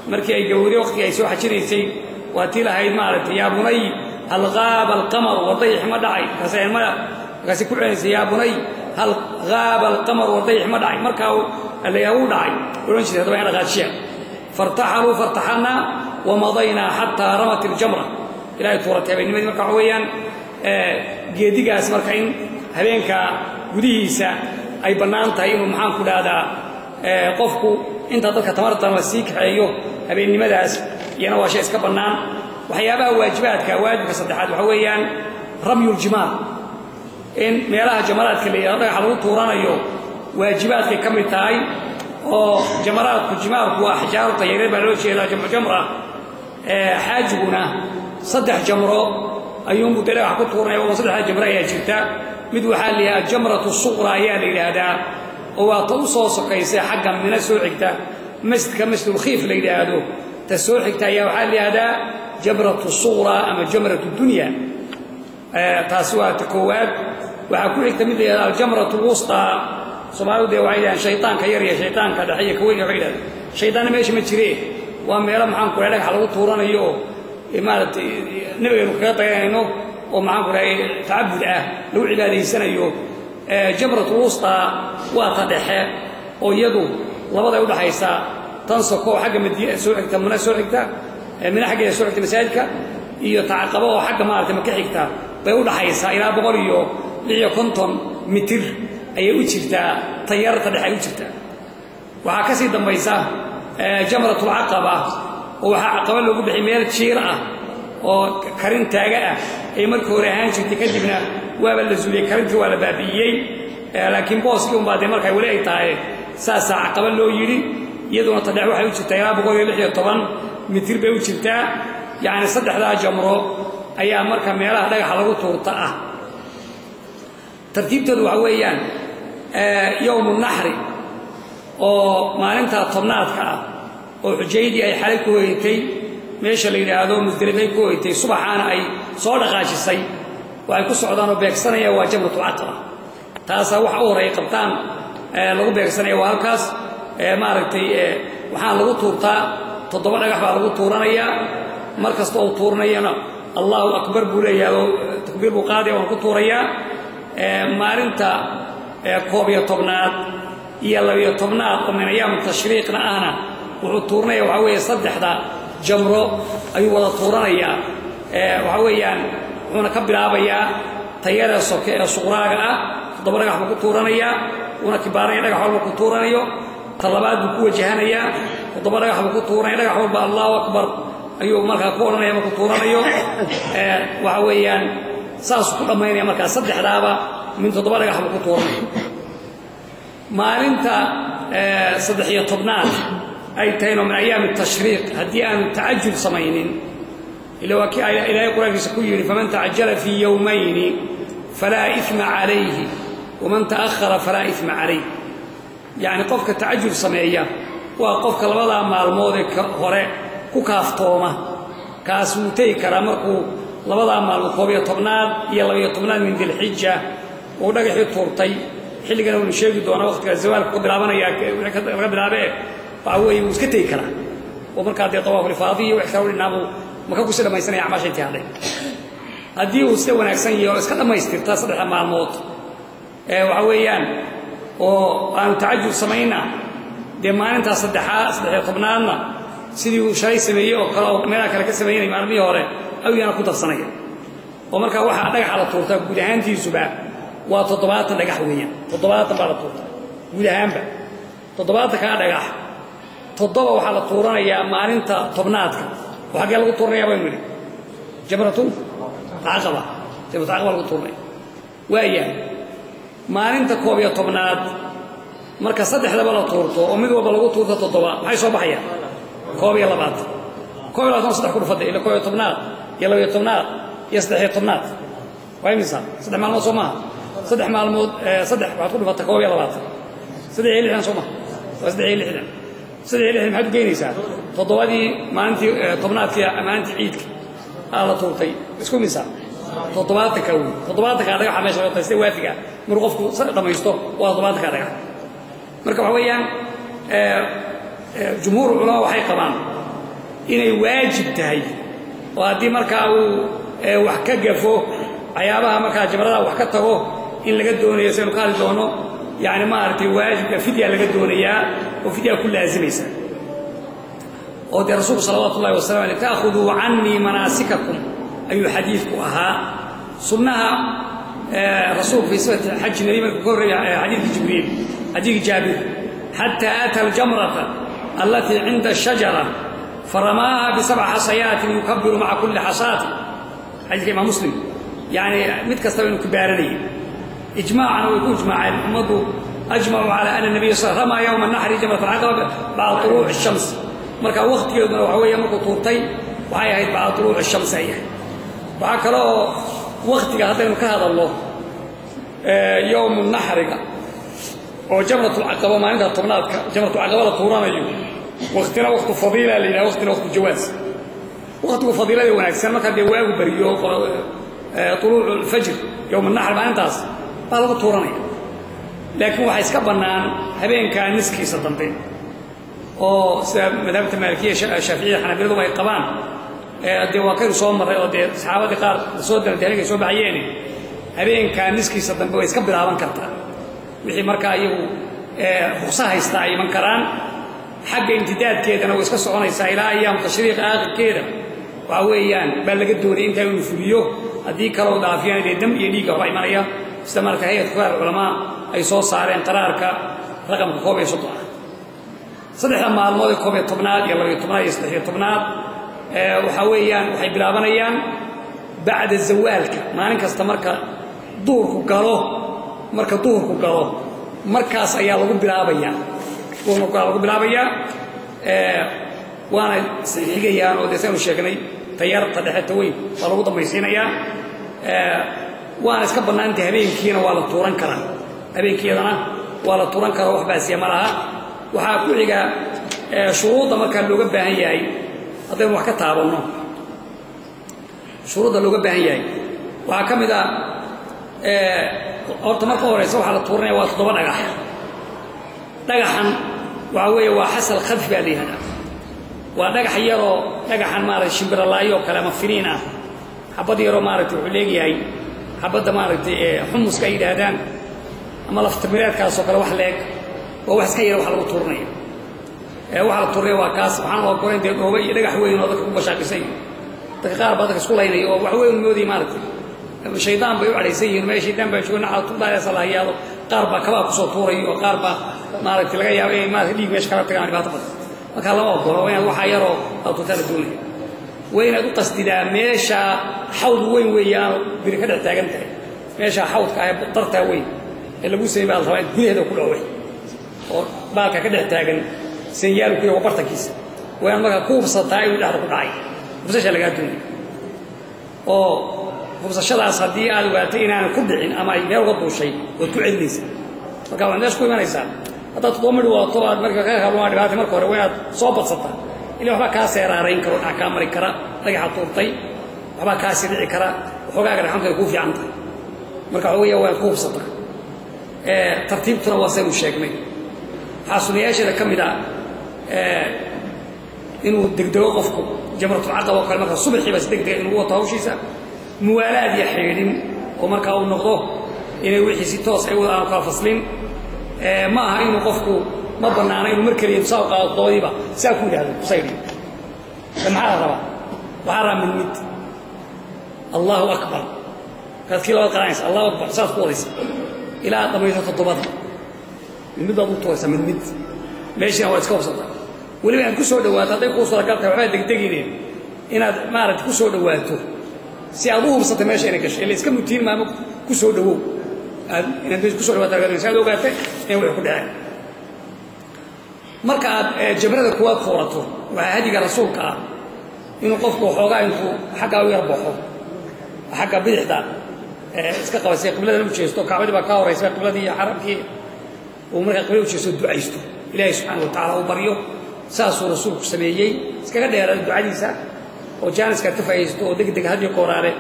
مركي أي جوري وقت يسوع حشري واتي لها هاي مالتي يا بني هل غاب القمر وضيح مدعي كسي ما كسي كل يا بني هل غاب القمر وضيح مدعي مركاو اللي هو دعي ورنشي هذا يعني غاشيا فارتحلنا ومضينا حتى رمت الجمرة إلى الفورة بين مدينة مركعويا جديد جالس مركعين هبينك وديسا أي بنان تايم محن كل هذا قفكو أنت تلك تمرت مسيك أيوه هبين مداس ينوى شيء سكبنان وحيابها واجبات كواجب كصدحات وحويا رمي الجمار إن ميراها جمرات كلي يرضى على طوران أيوه واجبات كم تاي أو جمرات الجمار وأحجار طيارة بلوشة إلى جمرة حاجبنا صدح جمرة أيوم بدلا حكوا طوران يوم صدح جمرة يا جتا مدو حالها جمرة الصغرى يا لهذا وتوصص كيس حقا من السوعكتا مثل كمثل الخيف لهذا تسوعكتا يا حال هذا جمرة الصغرى أما جمرة الدنيا تاسوا تكوات وحكوا مثل الجمرة الوسطى سبحانه دي وعيدا شيطان كيريا شيطان كذا حي كوين غيره شيطان ماشي متشريه وما يلا معهم كل عليك على طوران يو إمارة نبي نقطع إنه ومعهم كل تعبد لو عبادة سنة يو جمرة الوسطى وقدحة ويدو لبضع يوضع حيسا تنسقوا حق من سوعك من سوعك من حق سوعك مساجك يتعاقبوا حق مارة مكحك بيوضع حيسا إلى بغريو لعي كنتم متر أي وجهتا طيارة دحي وجهتا وعكسي دمبيسا جمرة العقبة وعقبة لو بخي ميل شيرة oo karin taaga ah ay markii hore ahaan jirtay kadibna waaba la zuuliyay karintii waa la baabiyay laakiin booskii un baad markay wali ay tahay saasa aqaba loo yiri iyaduna tadhax waxay u jirtay 216 mitir bay u jirtaa yaani saddexda jamro ayaa marka meelaha dhagax lagu tuurta ah tartiibtoodu waxa weeyaan yawm an-nahr oo maalinta tobnaadka ah oo xujaydii ay xalay ku hoytay meesha la yiraahdo musdalifay ku hoytay subaxaana ay soo dhaqaajisay waxay ku socdaan oo beegsanaya waa jamratu aqaba taasa wax u horay qabtaan lagu beegsanaya waa halkaas maaragtay waxaan lagu tuurtaa 7 dhagax baa lagu tuuranaya markasta oo tuuranayana Allahu akbar buu leeyahay takbiir buu qaadi oo ku tuuraya maalinta 11aad iyo 12aad oo min ayaam tashriiqna ahna wuxuu tuuranaya waxa weeye saddexda jamro ayuu wada tuuranaya waxa weeyaan wuxuuna ka bilaabayaa tayada soke ee suqraaga ah 7 dhagax buu ku tuuranaya una kibaaraya dhagax walba ku tuuranayo talabaad buu ku wajahanaya 7 dhagax buu ku tuuranaya dhagax walba Allahu akbar ayuu marka ku oranaya markuu tuuranayo waxa weeyaan saas ku dhameynaya marka saddexdaaba min 7 dhagax buu ku tuuranayo maalinta 13aad ay tayno min ayaam tashriiq hadii aan taajjul samaynin ila waki ilaahay quraankiisa ku yiri faman taajjala fi yawmayn fala ithma alayhi waman ta'akhkhara fala ithma alayhi yani qofka taajjul sameeya waa qofka labada maalmood ee hore ku kaaftooma kaas uu tay kara markuu labada maalmood 12aad iyo 12aad min dilxijja oo dhagaxii tuurtay xilligan uu sheegi doono waqtiga zawaalka ku bilaabanaya laga bilaabay فأوي مسكتي كلا ومركز الطواف الإفاضي وإحساء النابو مكان كسر ما يصنع عماش انتهاء هذه وستوى نكسن يورس كذا ما يصير تصدق مع الموت وعويان وأن تعجل سمينا دمان أنت صدحاء طبنانا سيدي وشاي سمية وقرأ ملاك لك سمية مع المية أو أنا كنت الصنايع ومركز واحد دقح على طول جودهان في سباع وتطبيقات دقح ويا تطبيقات على طول جودهان بقى تطبيقات كان دقح 7 waxa la tuuranaya maalinta tobnaadka وحاجة لغو طورنا يا بني جمرة العقبة جمرة العقبة لغو طورنا وأيام ما أنت كوبيا طبنات مركز صدح لبلا طورته ومن وبلغو طورته تطبع هاي صباحية كوبيا لبعض كوبيا لبعض صدح كل فضل إلا كوبيا طبنات يلا يطبنات يصدح طبنات وين مثال صدح مع المصومات صدح مع المود صدح بعد كل فترة كوبيا لبعض صدح اللي إحنا صومه وصدح اللي إحنا صدح اللي إحنا حد جيني ساعة تطبعي ما أنت طبنات فيها ما أنت عيدك على طورتي اسكون مثال تطبعاتك أول تطبعاتك هذا حماش ولا تستوي وافقة مرقفك صدق ما يستوى وتطبعاتك هذا مركب حويان جمهور العلماء waxay qabaan inay waajib tahay oo hadii marka uu wax ka gafo ayaabaha marka jabrada wax ka tago in laga doonayo soo qaali doono yaani ma artay waajibka fidya laga doonayaa oo fidya ku laazimaysa oo rasuulku sallallahu alayhi wasallam ay taakhudhu anni manasikakum ayu hadithku aha sunnaha rasuul fi sifat hajj nabi markuu ka horeeyay hadith jibril حديث جابر حتى أتى الجمرة التي عند الشجرة فرماها ب7 حصيات يكبر مع كل حصاة حديث الإمام مسلم يعني متكسر إنه كبارني إجماعا ويكون إجماعا محمد أجمعوا على أن النبي صلى الله عليه وسلم رمى يوم النحر جمرة العقبة بعد طلوع الشمس مركا وقت يوم وحوي مركا طورتي وهي بعد طلوع الشمس هي وهكذا وقت هذا هذا الله يوم النحر وجمرة العقبة ما عندها طبنات جمرة العقبة الطوران أيوه وقتنا وقت فضيلة لنا وقتنا وقت جواز وقت فضيلة ونكسر ما كان يواجه بريو طلوع الفجر يوم النحر ما عندهاش هذا الطوران لكن واحد يسكبنا هبين كان نسكي صدمتين أو مذهب المالكية الشافعية حنابلة ما يقبان الدواكر صوم مرة صحابة قار صودنا ذلك صوب عياني هبين كان نسكي صدمتين ويسكبر عبان كرتا wixii marka ayagu ruqsaha haystaa ay man karaan xagga intidaadkeedana way iska soconaysaa ilaa ayyam tashriiq aakhirkeeda waxa weeyaan bal laga doonay inta uu fuliyo hadii kale oo dhaafiyaan ee dam iyo dhiig waxa imanaya isla marka hay'ad qaar ulama ay soo saareen qaraarka raqamka 13 saddex maalmood 11 iyo 12 iyo 13 waxa weeyaan waxay bilaabanayaan bacda zawaalka maalin kasta marka duurku galo marka duurku galo markaas ayaa lagu bilaabayaa duurku lagu bilaabayaa waana saxiigayaan oo deesan sheegnay tayarta dhaxta weyn waa lagu dhamaysiinayaa waana iska banaantay habeenkiina waa la tuuran karaa habeenkiidana waa la tuuran karaa wax baasiya malaha waxa ku xiga shuruuda marka looga baahan yahay haddii wax ka taabano shuruuda looga baahan yahay waxa kamid ah horta marka horeysa waxa la tuuranaya waa 7 dhagax dhagaxan waxa weeye waa xasal khadf baadiyada waa dhagax yaro dhagaxan maaray shimbiralaayo kala ma firiin ah xabad yaro maaratay wuxuu leeyahay xabada maaratay xumuska ay yiraahdaan ama laftimireedkaas oo kale wax leeg oo wax iska yar wax lagu tuuranayo waxa la tuuray waa kaas waxaan loo qorin dhoobo iyo dhagax weyn oo dadka ku bashaaqisay dadka qaar badan isku leeyahay oo wax weyn moodi maaratay الشيطان بيوعديسين ما الشيطان بيشوفنا على طول لا يصلح ياضو قاربا كبا كسو توري او قاربا ما رك laga yaabay ma dhig meesh kala tagaan dhibaato badan marka lama ogolo in waxa yaro oo total duulay weyn aad u qasdidaa meesha xawd weyn weeyaan bir ka dhax taagan tahay meesha xawdka ay darta weyn ee lagu sameeyay rabaa gudaheeda ku dhaway oo baalka ka dhax taagan sinyaal ku yahay bartankiisa weyn marka kuubsatay uu dhaxda ku dhacay busasha laga duulay oo fursashadaas hadii aad waatay inaan ku dhicin ama ay meel wado shay oo ku celinaysa marka waan isku imanaysaa hada toomid waa tobaad marka ka hadlo dhibaato marka hore waad soo badsata ilaa waxa ka seeraarayn karo ka mari kara dhagaxa tuurtay waxa ka sii kara xogaaga raxmada ku fiican tahay marka weeye waa ku hubsata tartiibtuna waa soo sheegnay xasuliyaashada kamida inuu degdego qofku jamratul aqaba kale marka subaxii bas degdeg inuu wato hawshiisa موالاد يحيرين ومركا او نقضو inay wixii si toos ay wada ka faslin ma aha inuu qofku ma banaana inuu markaliyo soo qaado doodiba saa ku yiraahdo sayri maxaa raba waxa min mid Allahu akbar kaadkii loo qarays Allahu akbar saas ku wadaysa ila dhamayso todobada mid aad u toosa min mid meesha waa iska wabsata waliba aan ku soo dhawaado haday ku soo galtay waxa degdegine inaad maaragtay ku soo dhawaato si aad u hubsato meesha inay gashay la iska mutiin maamo ku soo dhawow inaad ku soo dhawaato aad ogaatay in wax ku dhacay marka aad jabrada kuwa foorato waxa hadiga rasuulka ah inuu qofku xoogaa intuu xagga u yar baxo xagga bidixda iska qabasay qiblada u jeesto kaabada ba ka horeysa qibladii xarabkii oo marka qiblada u jeesto ducaysto ilaahay subhanahu wa ta'ala u bariyo saasuu rasuulku sameeyay iskaga dheeraa ducadiisa oo jaaniska ka faa'iisto oo degdeg hadiyo qoraare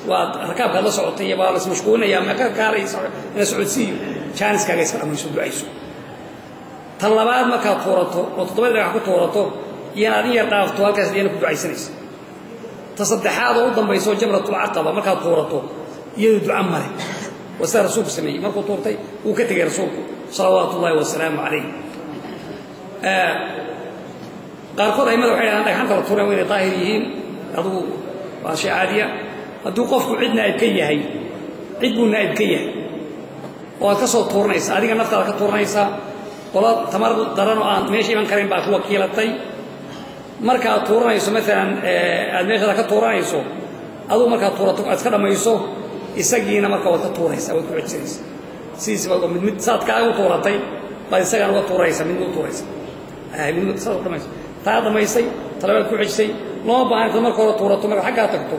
waa rakaabka la socotay baa la mashquulnaya ma ka kaarayso ina socodsiyo jaaniska iska dhamayso ducayso tan labaad marka foorato oo toddobaad rakac ku foorato iyana adin yar dhaafto halkaas iyana ku ducaysanaysa tasaddexaad oo u dambayso jabratul aqaba marka foorato iyadu duca mare wasa rasuulku sameeyay markuu toortay uu ka tagay rasuulku salawaatullaahi wa salaamu alayhi qaarkood ay madax waxay dhahaan kala tuureen way daahir yihiin adu waa shay caadiya hadduu qofku cidna ay ka yahay cid buu naayib ka yahay oo ka soo tuurnaysa adiga naftaada ka tuurnaysa qola tamar daran oo aan meesha iman karin baa ku wakiilatay marka aad tuuranayso maalan aad meesha ka tuuranayso aduu marka tuurato aad ka dhamayso isagiina marka wada tuuraysa wada ku cidaysa siisba mid saad ka u tuuratay baa isagaan wada tuuraysa mid u tuuraysa mid saad dhamayso taa dhamaysay talabaad ku cisay loo baahan marka hore tuurato marka xagga tagto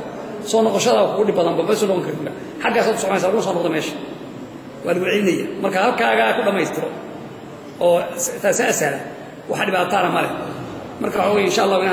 soo noqoshada ku dhib badan baba soo noqon kartaa xagga soo soconaysa oo soo noqdo meesha waa lagu celinaya marka halkaaga ku dhamaystiro oo taasasala waxa dhibaatana male marka waxa insha Allah